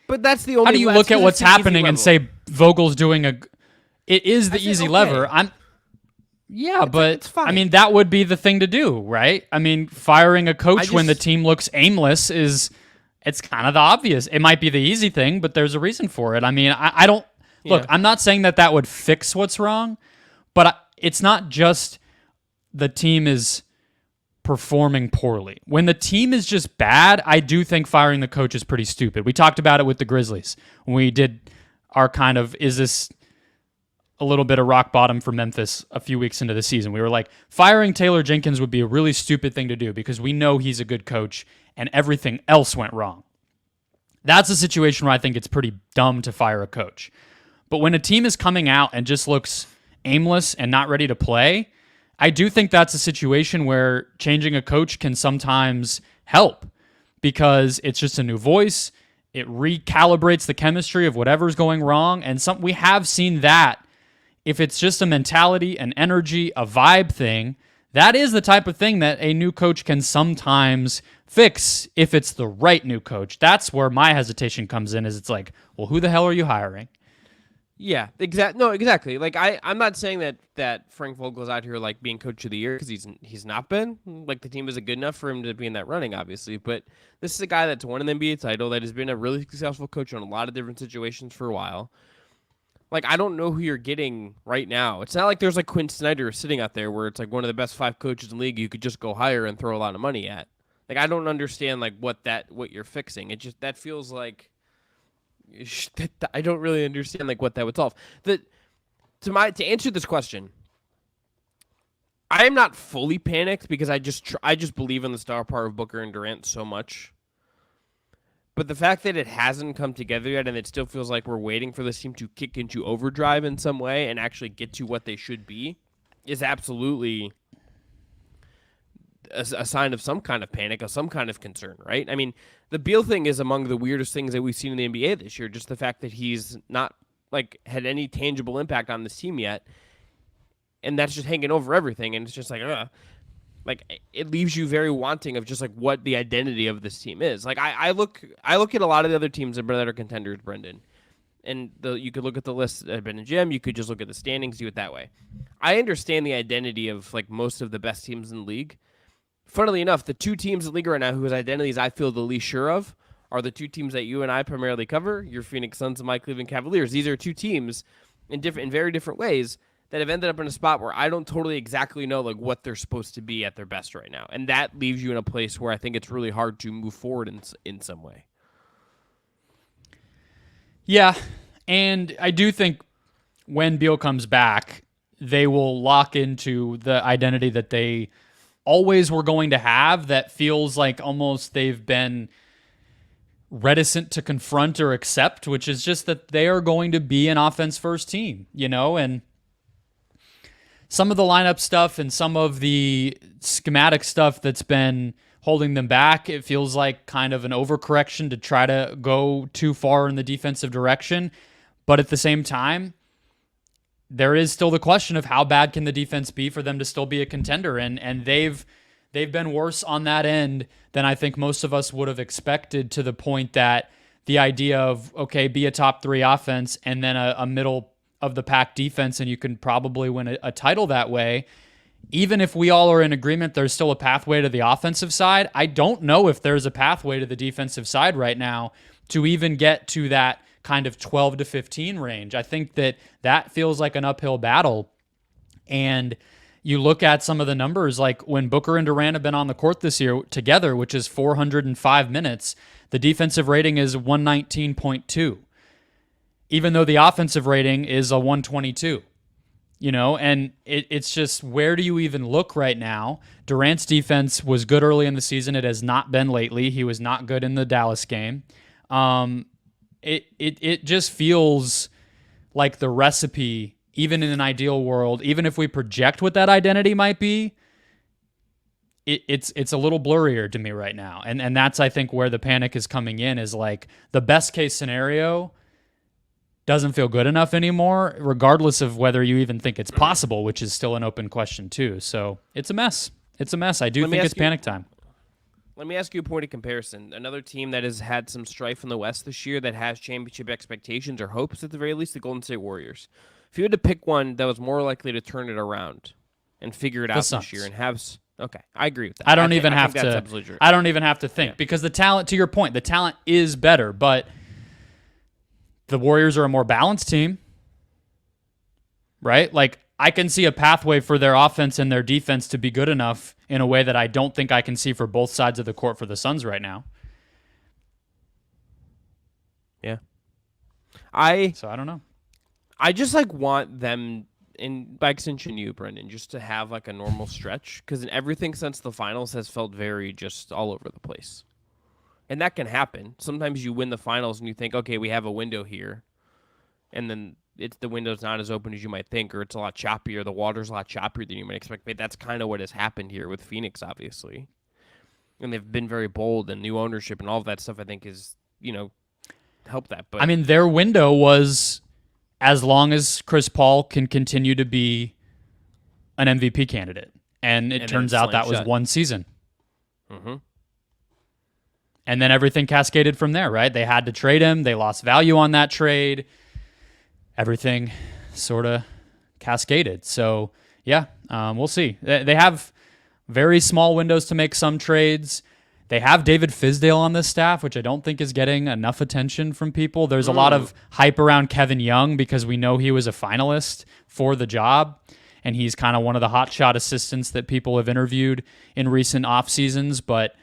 B: But that's the only...
A: How do you look at what's happening and say Vogel's doing a... It is the easy lever. It's fine. I mean, that would be the thing to do, right? I mean, firing a coach when the team looks aimless is... It's kind of the obvious. It might be the easy thing, but there's a reason for it. I mean, I don't... Look, I'm not saying that would fix what's wrong, but it's not just the team is performing poorly. When the team is just bad, I do think firing the coach is pretty stupid. We talked about it with the Grizzlies when we did our kind of, is this a little bit of rock bottom for Memphis a few weeks into the season? We were like, firing Taylor Jenkins would be a really stupid thing to do because we know he's a good coach and everything else went wrong. That's a situation where I think it's pretty dumb to fire a coach. But when a team is coming out and just looks aimless and not ready to play, I do think that's a situation where changing a coach can sometimes help because it's just a new voice. It recalibrates the chemistry of whatever's going wrong. And we have seen that if it's just a mentality, an energy, a vibe thing, that is the type of thing that a new coach can sometimes fix if it's the right new coach. That's where my hesitation comes in, is it's like, well, who the hell are you hiring?
B: Yeah, exactly. Like I'm not saying that Frank Vogel's out here like being coach of the year because he's not been. Like the team isn't good enough for him to be in that running, obviously. But this is a guy that's won an NBA title, that has been a really successful coach on a lot of different situations for a while. Like I don't know who you're getting right now. It's not like there's like Quinn Snyder sitting out there where it's like one of the best 5 coaches in the league you could just go hire and throw a lot of money at. Like I don't understand like what you're fixing. It just that feels like. I don't really understand like what that would solve. To answer this question, I am not fully panicked because I just believe in the star power of Booker and Durant so much. But the fact that it hasn't come together yet and it still feels like we're waiting for this team to kick into overdrive in some way and actually get to what they should be is absolutely a sign of some kind of panic, of some kind of concern, right? I mean, the Beal thing is among the weirdest things that we've seen in the NBA this year. Just the fact that he's not like had any tangible impact on this team yet, and that's just hanging over everything. And it's just like, it leaves you very wanting of just like what the identity of this team is. Like I look at a lot of the other teams that are contenders, Brendon, and you could look at the list that have been in Jim. You could just look at the standings, do it that way. I understand the identity of like most of the best teams in the league. Funnily enough, the 2 teams in the league right now whose identities I feel the least sure of are the 2 teams that you and I primarily cover, your Phoenix Suns and my Cleveland Cavaliers. These are 2 teams in very different ways that have ended up in a spot where I don't totally exactly know like what they're supposed to be at their best right now. And that leaves you in a place where I think it's really hard to move forward in some way.
A: Yeah, and I do think when Beal comes back, they will lock into the identity that they always were going to have, that feels like almost they've been reticent to confront or accept, which is just that they are going to be an offense first team, and some of the lineup stuff and some of the schematic stuff that's been holding them back, it feels like kind of an overcorrection to try to go too far in the defensive direction. But at the same time, there is still the question of how bad can the defense be for them to still be a contender, and they've been worse on that end than I think most of us would have expected, to the point that the idea of, okay, be a top 3 offense and then a middle of the pack defense, and you can probably win a title that way. Even if we all are in agreement there's still a pathway to the offensive side, I don't know if there's a pathway to the defensive side right now to even get to that kind of 12 to 15 range. I think that feels like an uphill battle. And you look at some of the numbers, like when Booker and Durant have been on the court this year together, which is 405 minutes, the defensive rating is 119.2, even though the offensive rating is a 122. And it's just, where do you even look right now? Durant's defense was good early in the season. It has not been lately. He was not good in the Dallas game. It just feels like the recipe, even in an ideal world, even if we project what that identity might be, it's a little blurrier to me right now. And that's, I think, where the panic is coming in, is like the best case scenario doesn't feel good enough anymore, regardless of whether you even think it's possible, which is still an open question too. So it's a mess. It's a mess. I do think it's panic time.
B: Let me ask you a point of comparison. Another team that has had some strife in the West this year, that has championship expectations or hopes at the very least, the Golden State Warriors. If you had to pick one that was more likely to turn it around and figure it out this year and have... Okay, I agree with that.
A: I don't even have to think, because the talent, to your point, the talent is better, but the Warriors are a more balanced team, right? Like, I can see a pathway for their offense and their defense to be good enough in a way that I don't think I can see for both sides of the court for the Suns right now.
B: Yeah.
A: So I don't know.
B: I just want them, and by extension you, Brendan, just to have a normal stretch, because everything since the finals has felt very just all over the place. And that can happen. Sometimes you win the finals and you think, okay, we have a window here, and then the window's not as open as you might think, or it's a lot choppier. The water's a lot choppier than you might expect. But that's kind of what has happened here with Phoenix, obviously. And they've been very bold, and new ownership and all of that stuff, I think, is, helped that. But
A: their window was as long as Chris Paul can continue to be an MVP candidate. And it turns out that was one season.
B: Mm-hmm.
A: And then everything cascaded from there, right? They had to trade him. They lost value on that trade. Everything sort of cascaded. So, yeah, we'll see. They have very small windows to make some trades. They have David Fizdale on this staff, which I don't think is getting enough attention from people. There's a lot of hype around Kevin Young because we know he was a finalist for the job, and he's kind of one of the hotshot assistants that people have interviewed in recent off seasons. But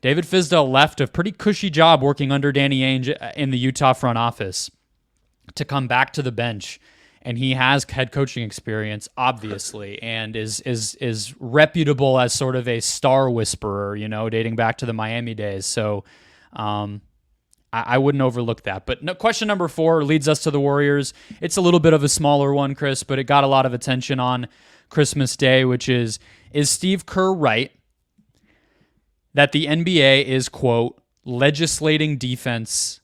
A: David Fizdale left a pretty cushy job working under Danny Ainge in the Utah front office to come back to the bench, and he has head coaching experience, obviously, and is reputable as sort of a star whisperer, dating back to the Miami days. So I wouldn't overlook that. But no, question number 4 leads us to the Warriors. It's a little bit of a smaller one, Chris, but it got a lot of attention on Christmas Day, which is Steve Kerr right that the NBA is, quote, legislating defense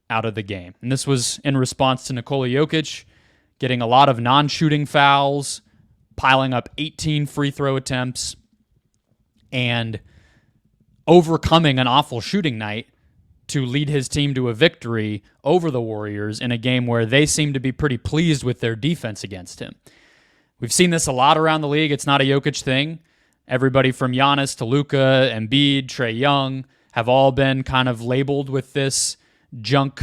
A: out of the game? And this was in response to Nikola Jokic getting a lot of non-shooting fouls, piling up 18 free throw attempts, and overcoming an awful shooting night to lead his team to a victory over the Warriors in a game where they seem to be pretty pleased with their defense against him. We've seen this a lot around the league. It's not a Jokic thing. Everybody from Giannis to Luka, Embiid, Trae Young have all been kind of labeled with this junk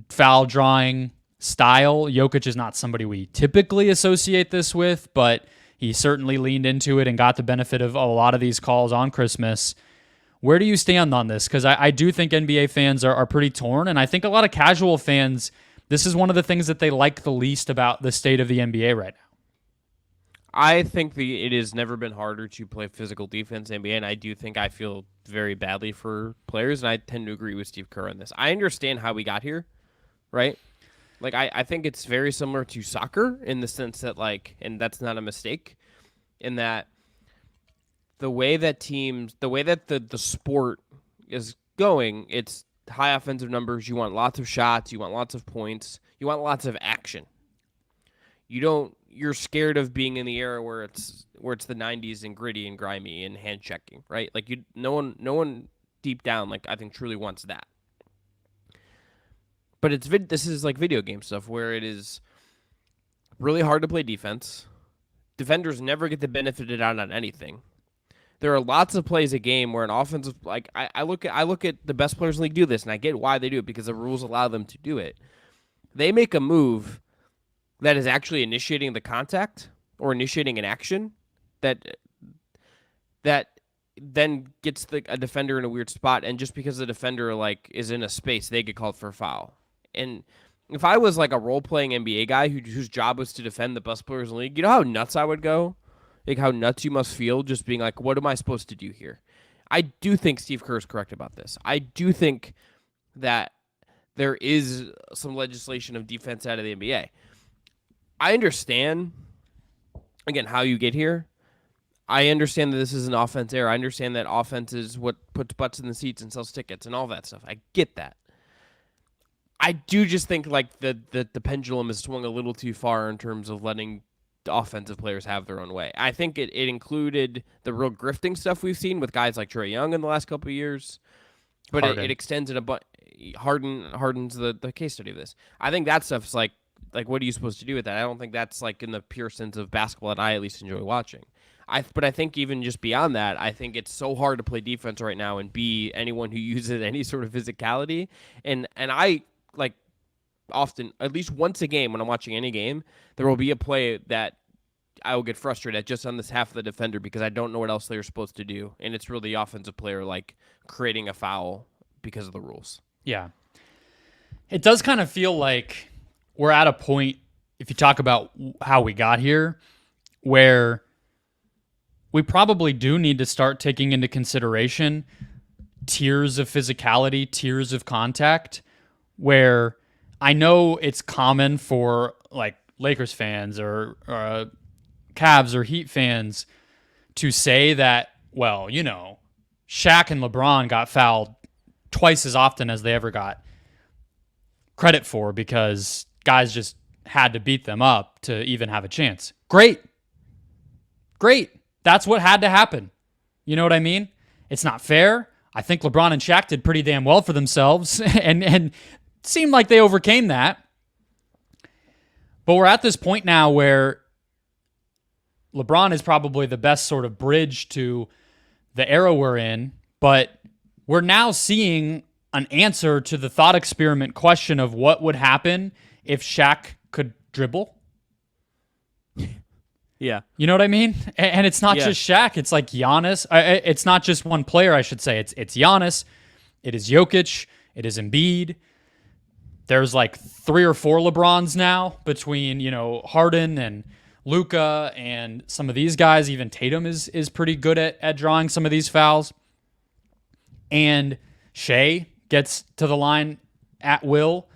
A: foul drawing style. Jokic is not somebody we typically associate this with, but he certainly leaned into it and got the benefit of a lot of these calls on Christmas. Where do you stand on this? Because I do think NBA fans are pretty torn, and I think a lot of casual fans, this is one of the things that they like the least about the state of the NBA right now.
B: I think it has never been harder to play physical defense in the NBA, and I do think I feel very badly for players, and I tend to agree with Steve Kerr on this. I understand how we got here, right? Like, I think it's very similar to soccer in the sense that, like, and that's not a mistake, in that the way that the sport is going, it's high offensive numbers. You want lots of shots. You want lots of points. You want lots of action. You're scared of being in the era where it's the 90s and gritty and grimy and hand checking, right? Like no one deep down, like, I think truly wants that. But this is like video game stuff where it is really hard to play defense. Defenders never get the benefit out on anything. There are lots of plays a game where an offensive, like, I look at the best players in the league do this, and I get why they do it because the rules allow them to do it. They make a move that is actually initiating the contact or initiating an action that then gets a defender in a weird spot, and just because the defender, like, is in a space, they get called for a foul. And if I was like a role-playing NBA guy whose job was to defend the best players in the league, you know how nuts I would go? Like, how nuts you must feel just being like, what am I supposed to do here? I do think Steve Kerr is correct about this. I do think that there is some legislation of defense out of the NBA. I understand, again, how you get here. I understand that this is an offense era. I understand that offense is what puts butts in the seats and sells tickets and all that stuff. I get that. I do just think, like, the pendulum has swung a little too far in terms of letting offensive players have their own way. I think it included the real grifting stuff we've seen with guys like Trae Young in the last couple of years, but it extends in Harden's the case study of this. I think that stuff's like what are you supposed to do with that? I don't think that's, like, in the pure sense of basketball that I at least enjoy watching. But I think even just beyond that, I think it's so hard to play defense right now and be anyone who uses any sort of physicality. And I, like, often, at least once a game when I'm watching any game, there will be a play that I will get frustrated at just on this half of the defender because I don't know what else they're supposed to do. And it's really the offensive player, like, creating a foul because of the rules.
A: Yeah. It does kind of feel like we're at a point, if you talk about how we got here, where we probably do need to start taking into consideration tiers of physicality, tiers of contact, where I know it's common for, like, Lakers fans or Cavs or Heat fans to say that, well, you know, Shaq and LeBron got fouled twice as often as they ever got credit for because guys just had to beat them up to even have a chance. Great. That's what had to happen. You know what I mean? It's not fair. I think LeBron and Shaq did pretty damn well for themselves and seemed like they overcame that. But we're at this point now where LeBron is probably the best sort of bridge to the era we're in, but we're now seeing an answer to the thought experiment question of what would happen if Shaq could dribble.
B: Yeah.
A: You know what I mean? And it's not just Shaq. It's like Giannis. It's not just one player, I should say. It's Giannis. It is Jokic. It is Embiid. There's like 3 or 4 LeBrons now between, you know, Harden and Luka and some of these guys. Even Tatum is pretty good at drawing some of these fouls. And Shea gets to the line at will.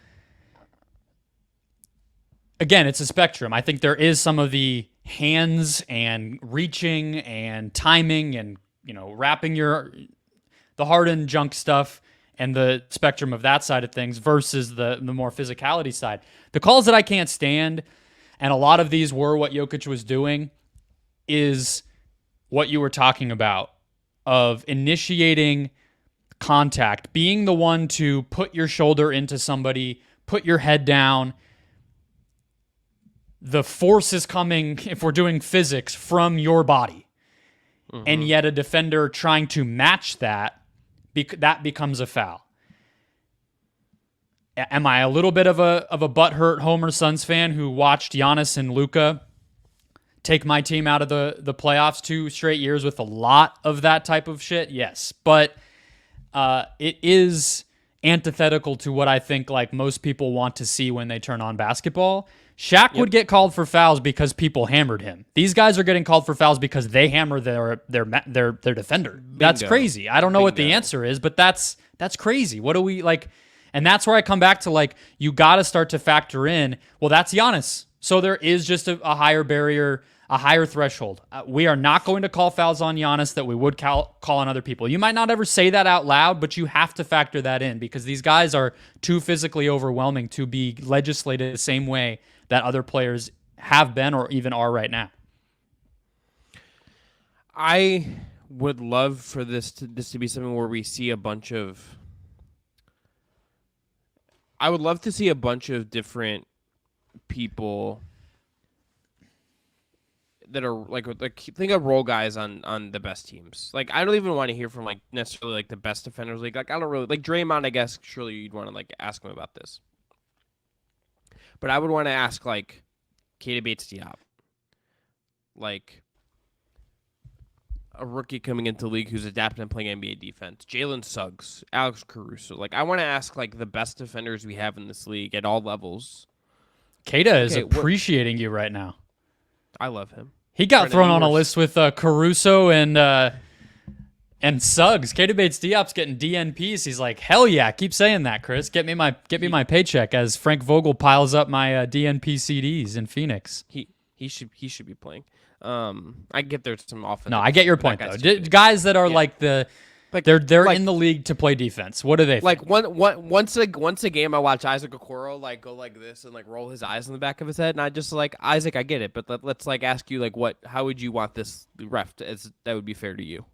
A: Again, it's a spectrum. I think there is some of the hands and reaching and timing and, you know, wrapping the Harden junk stuff and the spectrum of that side of things versus the more physicality side. The calls that I can't stand, and a lot of these were what Jokic was doing, is what you were talking about of initiating contact, being the one to put your shoulder into somebody, put your head down. The force is coming, if we're doing physics, from your body. Mm-hmm. And yet a defender trying to match that, that becomes a foul. Am I a little bit of a butthurt Homer Suns fan who watched Giannis and Luka take my team out of the playoffs 2 straight years with a lot of that type of shit? Yes. But it is antithetical to what I think like most people want to see when they turn on basketball. Shaq would get called for fouls because people hammered him. These guys are getting called for fouls because they hammer their defender.
B: Bingo.
A: That's crazy. I don't know what the answer is, but that's crazy. What do we like? And that's where I come back to like, you got to start to factor in, well, that's Giannis. So there is just a higher barrier, a higher threshold. We are not going to call fouls on Giannis that we would call on other people. You might not ever say that out loud, but you have to factor that in because these guys are too physically overwhelming to be legislated the same way that other players have been or even are right now.
B: I would love for this to be something where we see a bunch of... I would love to see a bunch of different people that are like think of role guys on the best teams. Like I don't even want to hear from like necessarily like the best defenders league. Like I don't really like Draymond. I guess surely you'd want to like ask him about this, but I would want to ask like Keita Bates-Diop, like a rookie coming into the league who's adapting and playing NBA defense. Jalen Suggs, Alex Caruso. Like I want to ask like the best defenders we have in this league at all levels.
A: Keita is appreciating you right now.
B: I love him.
A: He got thrown on a list with Caruso and Suggs. Keita Bates-Diop's getting DNPs. He's like, hell yeah! Keep saying that, Chris. Get me my paycheck as Frank Vogel piles up my DNP CDs in Phoenix.
B: He should be playing. I get there's some offense.
A: No, I get your point though. Guys that are like they're in the league to play defense. What do they think?
B: Like once a game I watch Isaac Okoro like go like this and like roll his eyes in the back of his head, and I just like, Isaac, I get it, but let's like ask you like how would you want this ref that would be fair to you?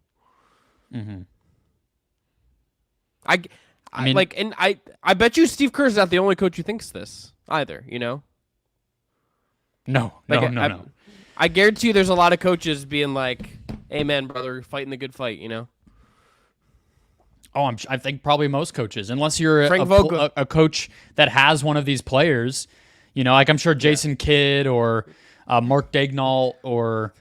A: Mm-hmm.
B: I mean, like, and I bet you Steve Kerr's not the only coach who thinks this either. You know?
A: No.
B: I guarantee you there's a lot of coaches being like, amen, brother, fighting the good fight, you know?
A: Oh, I think probably most coaches, unless you're a coach that has one of these players, you know, like I'm sure Jason Kidd or Mark Daignault or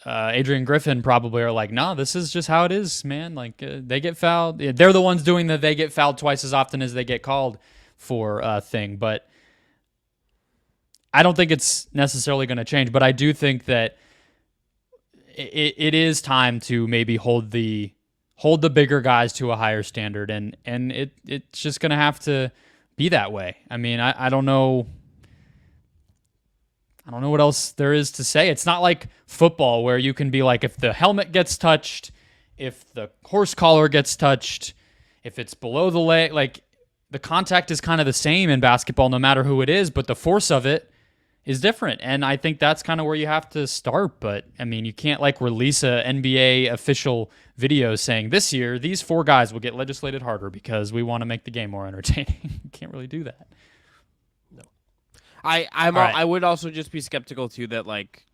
A: Adrian Griffin probably are like, no, this is just how it is, man. Like they get fouled. They're the ones doing the they get fouled twice as often as they get called for thing. But I don't think it's necessarily going to change. But I do think that it is time to maybe hold the bigger guys to a higher standard, and it's just going to have to be that way. I mean, I don't know. I don't know what else there is to say. It's not like football where you can be like, if the helmet gets touched, if the horse collar gets touched, if it's below the leg, like the contact is kind of the same in basketball no matter who it is, but the force of it is different. And I think that's kind of where you have to start. But I mean, you can't like release a NBA official video saying this year, these 4 guys will get legislated harder because we want to make the game more entertaining. You can't really do that.
B: No. I would also just be skeptical too that like,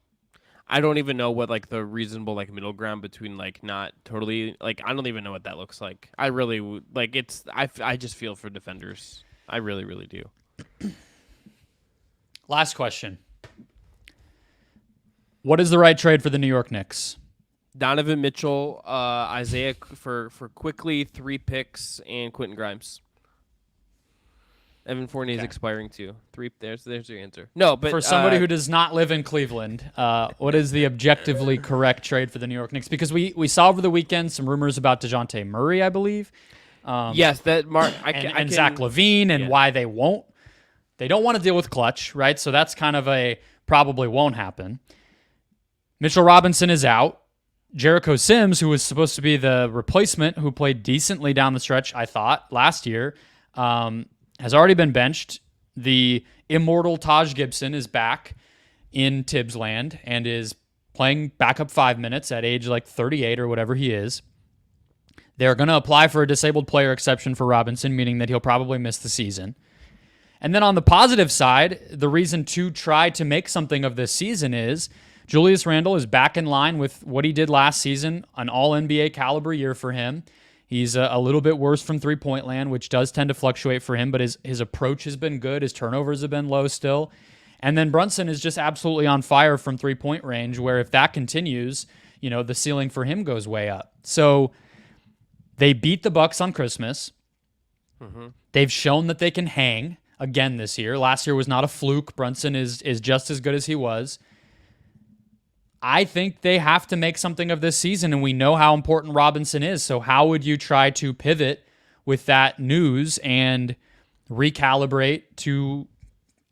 B: I don't even know what like the reasonable like middle ground between like not totally like, I don't even know what that looks like. I really would like I just feel for defenders. I really, really do.
A: Last question. What is the right trade for the New York Knicks?
B: Donovan Mitchell, Isaiah for quickly 3 picks, and Quentin Grimes. Evan Fournier is expiring too. 3. There's your answer. No, but
A: for somebody who does not live in Cleveland, what is the objectively correct trade for the New York Knicks? Because we saw over the weekend some rumors about DeJounte Murray, I believe.
B: Yes, that Mark
A: and Zach LaVine, and why they won't. They don't want to deal with clutch, right? So that's kind of a probably won't happen. Mitchell Robinson is out. Jericho Sims, who was supposed to be the replacement, who played decently down the stretch, I thought, last year, has already been benched. The immortal Taj Gibson is back in Tibbs land and is playing backup 5 minutes at age like 38 or whatever he is. They're going to apply for a disabled player exception for Robinson, meaning that he'll probably miss the season. And then on the positive side, the reason to try to make something of this season is Julius Randle is back in line with what he did last season, an all-NBA caliber year for him. He's a little bit worse from three-point land, which does tend to fluctuate for him, but his approach has been good. His turnovers have been low still. And then Brunson is just absolutely on fire from three-point range, where if that continues, you know, the ceiling for him goes way up. So They beat the Bucks on Christmas.
B: Mm-hmm.
A: They've shown that they can hang again this year. Last year was not a fluke. Brunson is just as good as he was. I think they have to make something of this season, and we know how important Robinson is. So how would you try to pivot with that news and recalibrate to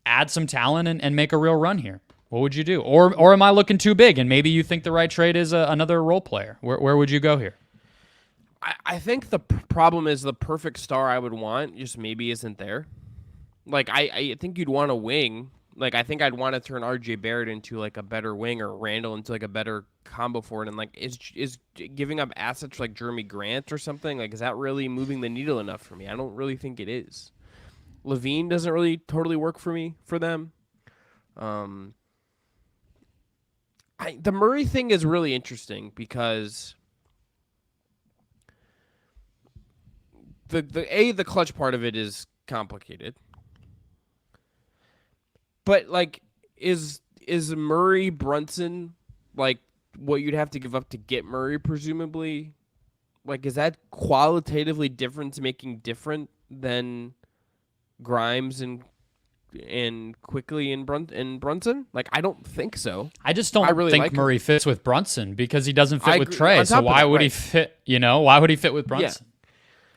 A: add some talent and make a real run here? What would you do? Or am I looking too big, and maybe you think the right trade is another role player? Where would you go here?
B: I think the problem is the perfect star I would want just maybe isn't there. Like, I think you'd want a wing. Like, I think I'd want to turn R.J. Barrett into, like, a better wing, or Randall into, like, a better combo for it. And, like, is giving up assets like Jeremy Grant or something, like, is that really moving the needle enough for me? I don't really think it is. Levine doesn't really totally work for me, for them. The Murray thing is really interesting because the clutch part of it is complicated. But, like, is Murray Brunson, like, what you'd have to give up to get Murray, presumably? Like, is that qualitatively difference-making different than Grimes and Quickly and Brunson? Like, I don't think so.
A: I just don't
B: really
A: think
B: like
A: Murray fits with Brunson because he doesn't fit with
B: agree.
A: Trey.
B: On
A: So
B: top of
A: why
B: that,
A: would he
B: right.
A: fit? Why would he fit with Brunson?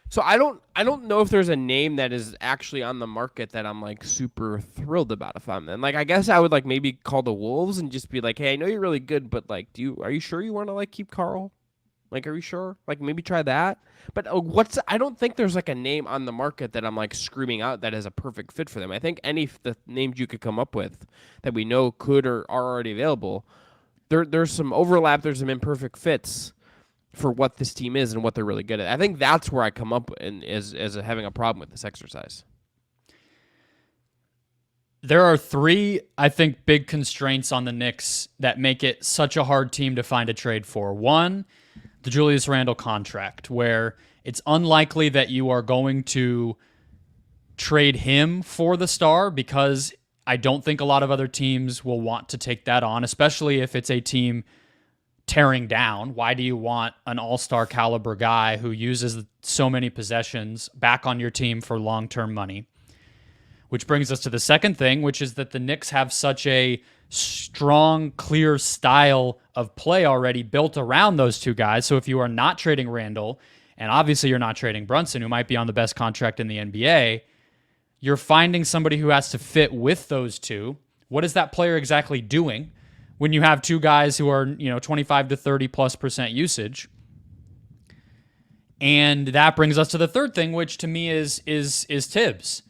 B: So I don't know if there's a name that is actually on the market that I'm, like, super thrilled about if I'm them. Like, I guess I would, like, maybe call the Wolves and just be like, hey, I know you're really good, but, like, are you sure you want to, like, keep Carl? Like, are you sure? Like, maybe try that. But I don't think there's, like, a name on the market that I'm, like, screaming out that is a perfect fit for them. I think the names you could come up with that we know could or are already available, there's some overlap, there's some imperfect fits for what this team is and what they're really good at. I think that's where I come up as having a problem with this exercise.
A: There are three, I think, big constraints on the Knicks that make it such a hard team to find a trade for. One, the Julius Randle contract, where it's unlikely that you are going to trade him for the star because I don't think a lot of other teams will want to take that on, especially if it's a team tearing down. Why do you want an all-star caliber guy who uses so many possessions back on your team for long-term money? Which brings us to the second thing, which is that the Knicks have such a strong, clear style of play already built around those two guys. So if you are not trading Randall, and obviously you're not trading Brunson, who might be on the best contract in the NBA, you're finding somebody who has to fit with those two. What is that player exactly doing when you have two guys who are, 25 to 30+% usage? And that brings us to the third thing, which to me is Tibbs.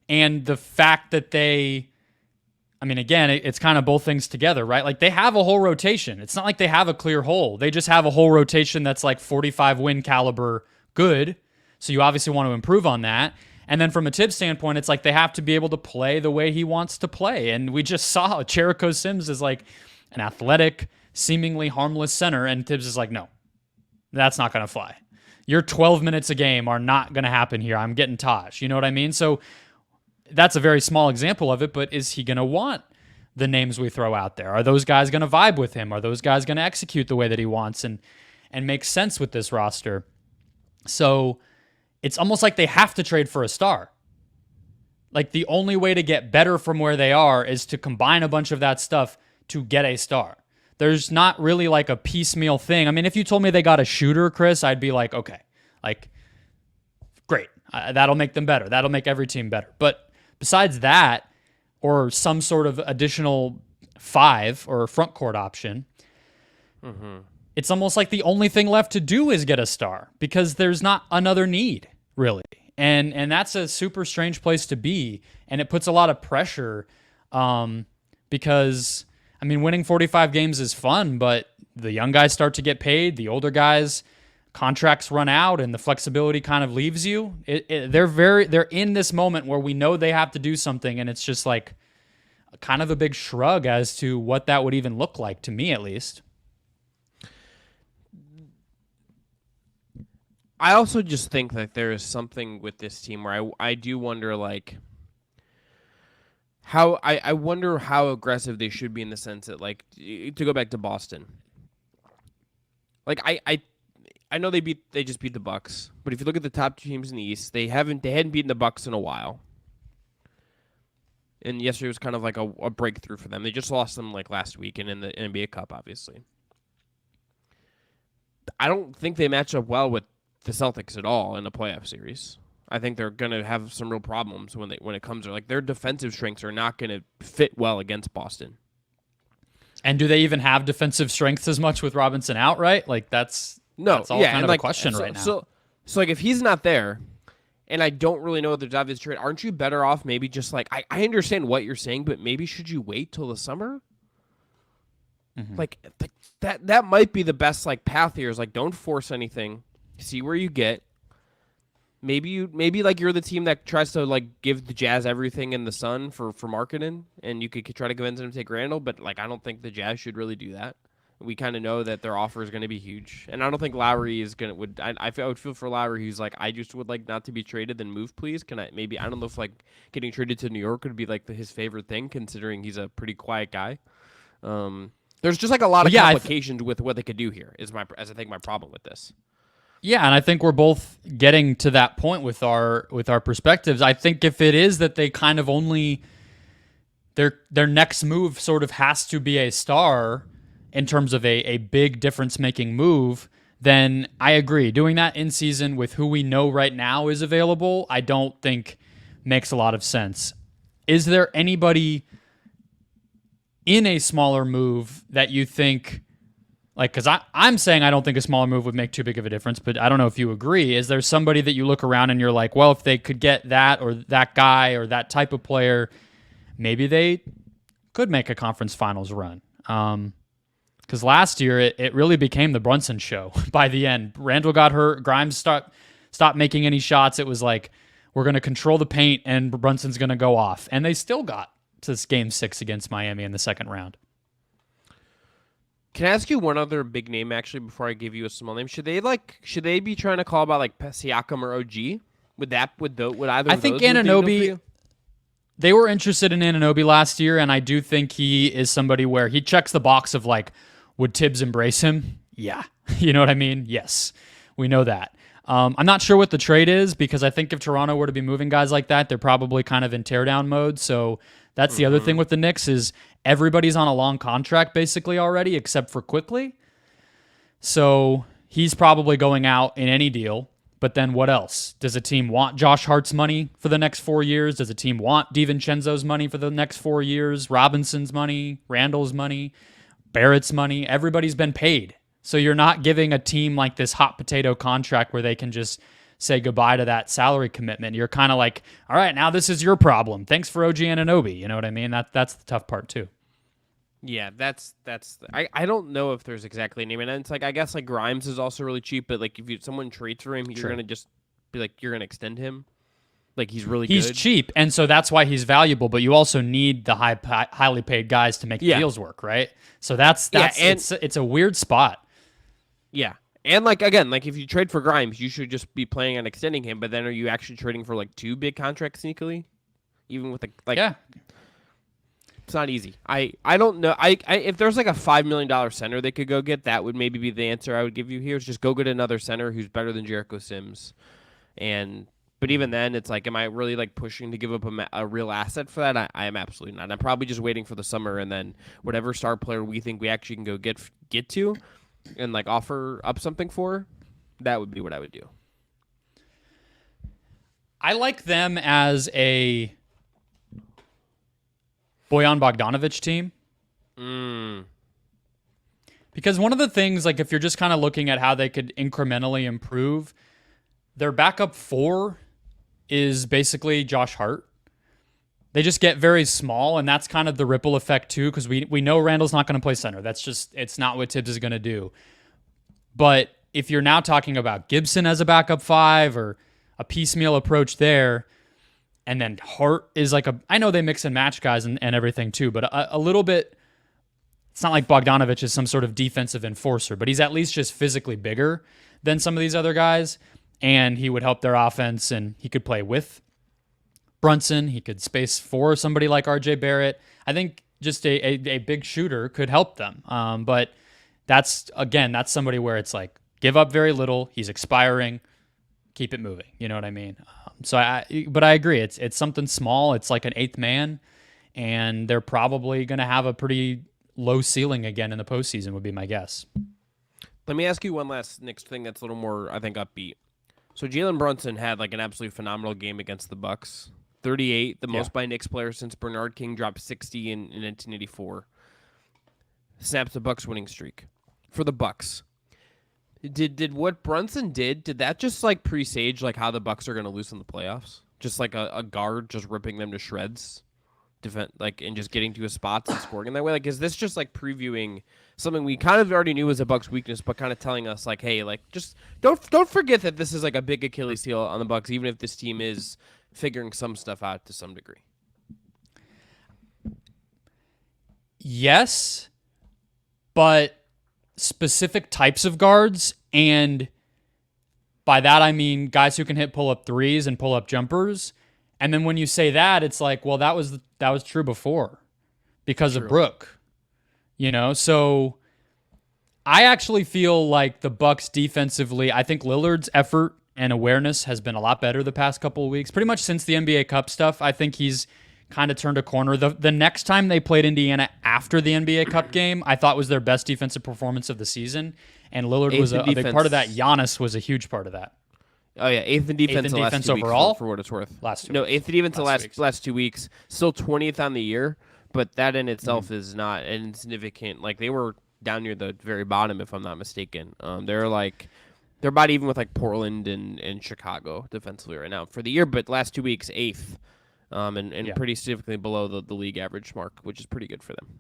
A: And the fact that again, it's kind of both things together, right? Like, they have a whole rotation. It's not like they have a clear hole. They just have a whole rotation that's like 45 win caliber good. So you obviously want to improve on that. And then from a Tibbs standpoint, it's like they have to be able to play the way he wants to play. And we just saw Jericho Sims is like an athletic, seemingly harmless center. And Tibbs is like, no, that's not going to fly. Your 12 minutes a game are not going to happen here. I'm getting Taj. You know what I mean? So that's a very small example of it, but is he going to want the names we throw out there? Are those guys going to vibe with him? Are those guys going to execute the way that he wants and make sense with this roster? So it's almost like they have to trade for a star. Like, the only way to get better from where they are is to combine a bunch of that stuff to get a star. There's not really like a piecemeal thing. I mean, if you told me they got a shooter, Chris, I'd be like, okay, like, great. That'll make them better. That'll make every team better. But besides that, or some sort of additional 5 or front court option, it's almost like the only thing left to do is get a star because there's not another need, really. And that's a super strange place to be. And it puts a lot of pressure because, winning 45 games is fun, but the young guys start to get paid. The older guys, contracts run out, and the flexibility kind of leaves you. They're in this moment where we know they have to do something, and it's just like kind of a big shrug as to what that would even look like, to me at least.
B: I also just think that there is something with this team where I do wonder, like, how I wonder how aggressive they should be in the sense that, like, to go back to Boston, like, I know they just beat the Bucks, but if you look at the top two teams in the East, they hadn't beaten the Bucks in a while. And yesterday was kind of like a breakthrough for them. They just lost them like last week and in the NBA Cup, obviously. I don't think they match up well with the Celtics at all in a playoff series. I think they're going to have some real problems when it comes to like their defensive strengths are not going to fit well against Boston.
A: And do they even have defensive strengths as much with Robinson out, right? Like that's all kind of a question right now.
B: So like if he's not there, and I don't really know if there's obvious trade, aren't you better off maybe just like I understand what you're saying, but maybe should you wait till the summer? Mm-hmm. Like that might be the best like path here is like don't force anything. See where you get. Maybe like you're the team that tries to like give the Jazz everything in the sun for marketing, and you could try to convince them to take Randall, but like I don't think the Jazz should really do that. We kind of know that their offer is going to be huge, and I don't think Lowry is going to. I would feel for Lowry, who's like, I just would like not to be traded, then move, please. Can I maybe I don't know if like getting traded to New York would be like his favorite thing, considering he's a pretty quiet guy. There's just like a lot of complications with what they could do here. Is I think my problem with this.
A: Yeah, and I think we're both getting to that point with our perspectives. I think if it is that they kind of only their next move sort of has to be a star in terms of a big difference-making move, then I agree. Doing that in season with who we know right now is available, I don't think makes a lot of sense. Is there anybody in a smaller move that you think... Like, because I'm saying I don't think a smaller move would make too big of a difference, but I don't know if you agree. Is there somebody that you look around and you're like, well, if they could get that or that guy or that type of player, maybe they could make a conference finals run? Because last year it really became the Brunson show by the end. Randall got hurt. Grimes stopped making any shots. It was like, we're going to control the paint and Brunson's going to go off. And they still got to Game 6 against Miami in the second round.
B: Can I ask you one other big name actually before I give you a small name? Should they be trying to call about like Siakam or OG? Would either? I
A: think Anunoby. They were interested in Anunoby last year, and I do think he is somebody where he checks the box of like, would Tibbs embrace him? Yeah, you know what I mean. Yes, we know that. I'm not sure what the trade is because I think if Toronto were to be moving guys like that, they're probably kind of in teardown mode. So that's the other thing with the Knicks is everybody's on a long contract basically already except for Quickly. So he's probably going out in any deal. But then what else? Does a team want Josh Hart's money for the next 4 years? Does a team want DiVincenzo's money for the next 4 years? Robinson's money? Randall's money? Barrett's money? Everybody's been paid. So you're not giving a team like this hot potato contract where they can just say goodbye to that salary commitment. You're kind of like, all right, now this is your problem. Thanks for OG Anunoby. You know what I mean? That's the tough part too.
B: Yeah, I don't know if there's exactly a name. And it's like, I guess like Grimes is also really cheap, but like if someone trades for him, you're going to just be like, you're going to extend him. Like he's really good.
A: He's cheap. And so that's why he's valuable, but you also need the highly paid guys to make deals work. Right. So it's a weird spot.
B: Yeah. And like, again, like if you trade for Grimes, you should just be planning on extending him, but then are you actually trading for like 2 big contracts sneakily? Even with yeah. It's not easy. I don't know. I if there's like a $5 million center they could go get, that would maybe be the answer I would give you here. Is just go get another center who's better than Jericho Sims. But even then, it's like, am I really like pushing to give up a real asset for that? I am absolutely not. I'm probably just waiting for the summer, and then whatever star player we think we actually can go get to, and like offer up something for, that would be what I would do.
A: I like them as a Bojan Bogdanovic team. Because one of the things, like if you're just kind of looking at how they could incrementally improve, their backup 4 is basically Josh Hart. They just get very small, and that's kind of the ripple effect too, because we know Randall's not going to play center. That's just, it's not what Tibbs is going to do. But if you're now talking about Gibson as a backup 5 or a piecemeal approach there, and then Hart is like I know they mix and match guys and everything too, but a little bit, it's not like Bogdanovic is some sort of defensive enforcer, but he's at least just physically bigger than some of these other guys, and he would help their offense, and he could play with Brunson. He could space for somebody like RJ Barrett. I think just a big shooter could help them. But that's somebody where it's like, give up very little. He's expiring. Keep it moving. You know what I mean? But I agree. It's something small. It's like an eighth man, and they're probably going to have a pretty low ceiling again in the postseason, would be my guess.
B: Let me ask you one last Knicks thing that's a little more, I think, upbeat. So Jalen Brunson had like an absolutely phenomenal game against the Bucks. 38, the most by Knicks player since Bernard King dropped 60 in 1984. Snaps the Bucks winning streak. For the Bucks, did what Brunson did that just like presage like how the Bucks are going to lose in the playoffs? Just like a guard just ripping them to shreds, and just getting to his spots and scoring in that way? Like, is this just like previewing something we kind of already knew was a Bucks weakness, but kind of telling us like, hey, like just don't forget that this is like a big Achilles heel on the Bucks, even if this team is figuring some stuff out to some degree.
A: Yes, but specific types of guards, and by that I mean guys who can hit pull-up threes and pull-up jumpers. And then when you say that, it's like, well, that was true before because of Brook. So I actually feel like the Bucks defensively, I think Lillard's effort and awareness has been a lot better the past couple of weeks. Pretty much since the NBA Cup stuff, I think he's kind of turned a corner. The next time they played Indiana after the NBA Cup game, I thought was their best defensive performance of the season, and Lillard was a big part of that. Giannis was a huge part of that.
B: Oh yeah, eighth in defense the last 2
A: overall
B: weeks for what it's worth.
A: Eighth
B: in defense the last 2 weeks. Still 20th on the year, but that in itself is not insignificant. Like they were down near the very bottom, if I'm not mistaken. They're about even with like Portland and Chicago defensively right now for the year, but last 2 weeks 8th, and pretty significantly below the league average mark, which is pretty good for them.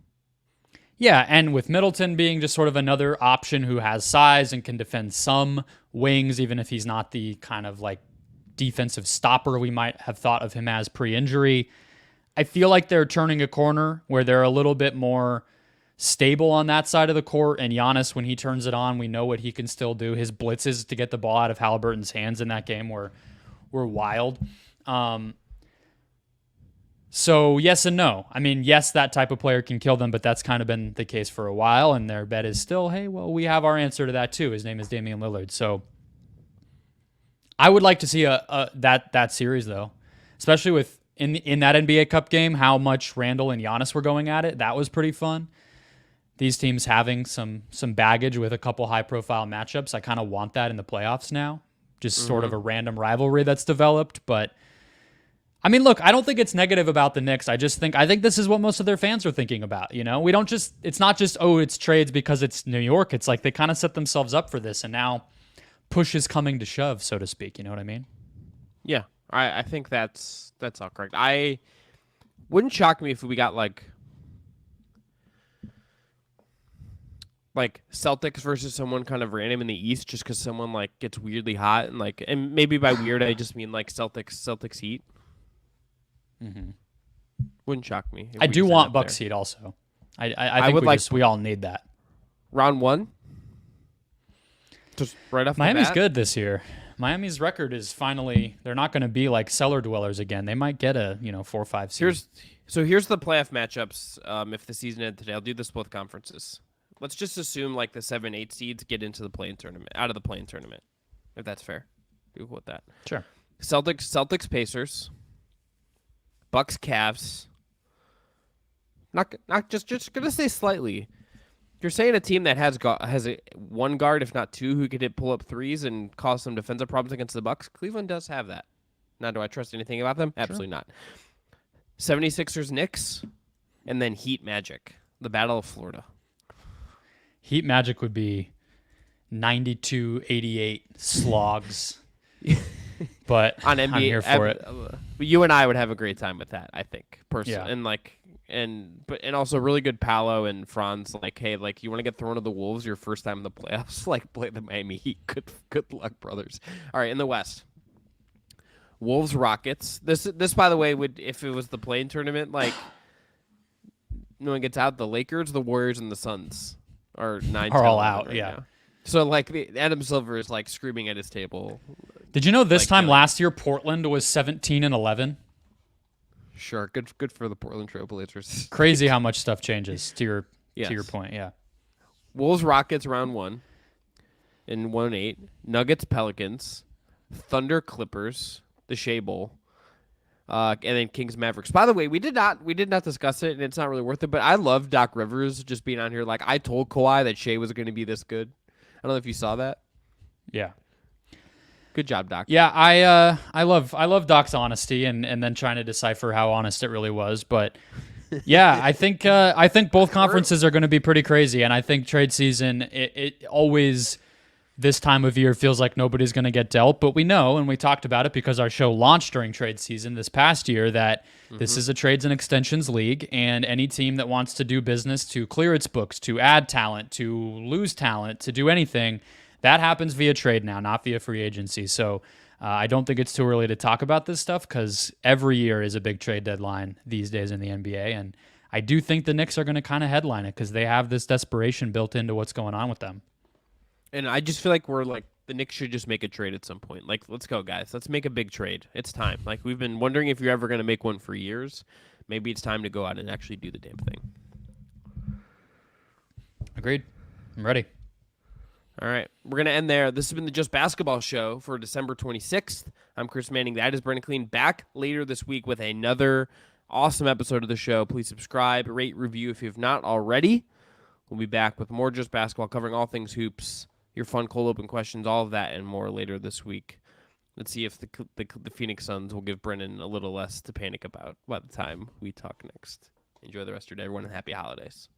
A: Yeah, and with Middleton being just sort of another option who has size and can defend some wings, even if he's not the kind of like defensive stopper we might have thought of him as pre-injury, I feel like they're turning a corner where they're a little bit more stable on that side of the court. And Giannis, when he turns it on, we know what he can still do. His blitzes to get the ball out of Halliburton's hands in that game were wild. So yes and no. I mean, yes, that type of player can kill them, but that's kind of been the case for a while, and their bet is still, hey, well, we have our answer to that too. His name is Damian Lillard. So I would like to see that series though, especially with in that NBA Cup game, how much Randall and Giannis were going at it. That was pretty fun. These teams having some baggage with a couple high-profile matchups. I kind of want that in the playoffs now. Just sort of a random rivalry that's developed, but I mean, look, I don't think it's negative about the Knicks. I think this is what most of their fans are thinking about. We don't it's not just, it's trades because it's New York. It's like they kind of set themselves up for this, and now push is coming to shove, so to speak. You know what I mean?
B: Yeah, I think that's all correct. I wouldn't shock me if we got like Celtics versus someone kind of random in the East, just because someone like gets weirdly hot and maybe by weird I just mean like Celtics Heat. Mm-hmm. Wouldn't shock me.
A: I do want Bucks Heat also. I think we all need that.
B: Round one? Just right off
A: Miami's
B: the bat?
A: good this year. Miami's record is finally, they're not going to be like cellar dwellers again. They might get a 4 or 5 seed.
B: Here's the playoff matchups if the season ended today. I'll do this both conferences. Let's just assume like the 7-8 seeds get into the play-in tournament, out of the play-in tournament, if that's fair. Be cool with that.
A: Sure.
B: Celtics Pacers. Bucks Cavs. Not just gonna say slightly. You're saying a team that has one guard, if not two, who could hit pull up threes and cause some defensive problems against the Bucks. Cleveland does have that. Now, do I trust anything about them? Absolutely not. 76ers Knicks, and then Heat Magic, the Battle of Florida.
A: Heat Magic would be 92-88 slogs. But
B: on NBA,
A: I'm here for it.
B: You and I would have a great time with that, I think, personally.
A: Yeah.
B: And also really good Paolo and Franz. Like, hey, like you want to get thrown to the Wolves your first time in the playoffs? Like, play the Miami Heat. Good luck, brothers. All right, in the West, Wolves Rockets. This by the way would, if it was the play-in tournament, like no one gets out. The Lakers, the Warriors, and the Suns are
A: all out.
B: Right
A: yeah.
B: Now. So like Adam Silver is like screaming at his table.
A: Did you know this time last year Portland was 17-11?
B: Sure, good for the Portland Trailblazers.
A: Crazy how much stuff changes to your point. Yeah.
B: Wolves Rockets round one. in 1-8, Nuggets Pelicans, Thunder Clippers, the Shea Bowl, and then Kings Mavericks. By the way, we did not discuss it, and it's not really worth it. But I love Doc Rivers just being on here. Like, I told Kawhi that Shea was going to be this good. I don't know if you saw that.
A: Yeah.
B: Good job, Doc.
A: Yeah, I love Doc's honesty and then trying to decipher how honest it really was. But yeah, I think both conferences are going to be pretty crazy, and I think trade season it always this time of year feels like nobody's going to get dealt. But we know, and we talked about it because our show launched during trade season this past year, that this is a trades and extensions league, and any team that wants to do business to clear its books, to add talent, to lose talent, to do anything, that happens via trade now, not via free agency. So I don't think it's too early to talk about this stuff because every year is a big trade deadline these days in the NBA. And I do think the Knicks are going to kind of headline it because they have this desperation built into what's going on with them.
B: And I just feel like the Knicks should just make a trade at some point. Like, let's go, guys. Let's make a big trade. It's time. Like, we've been wondering if you're ever going to make one for years. Maybe it's time to go out and actually do the damn thing.
A: Agreed. I'm ready.
B: All right. We're going to end there. This has been the Just Basketball Show for December 26th. I'm Chris Manning. That is Brendon Kleen. Back later this week with another awesome episode of the show. Please subscribe, rate, review if you have not already. We'll be back with more Just Basketball, covering all things hoops, your fun cold open questions, all of that and more later this week. Let's see if the Phoenix Suns will give Brennan a little less to panic about by the time we talk next. Enjoy the rest of your day, everyone, and happy holidays.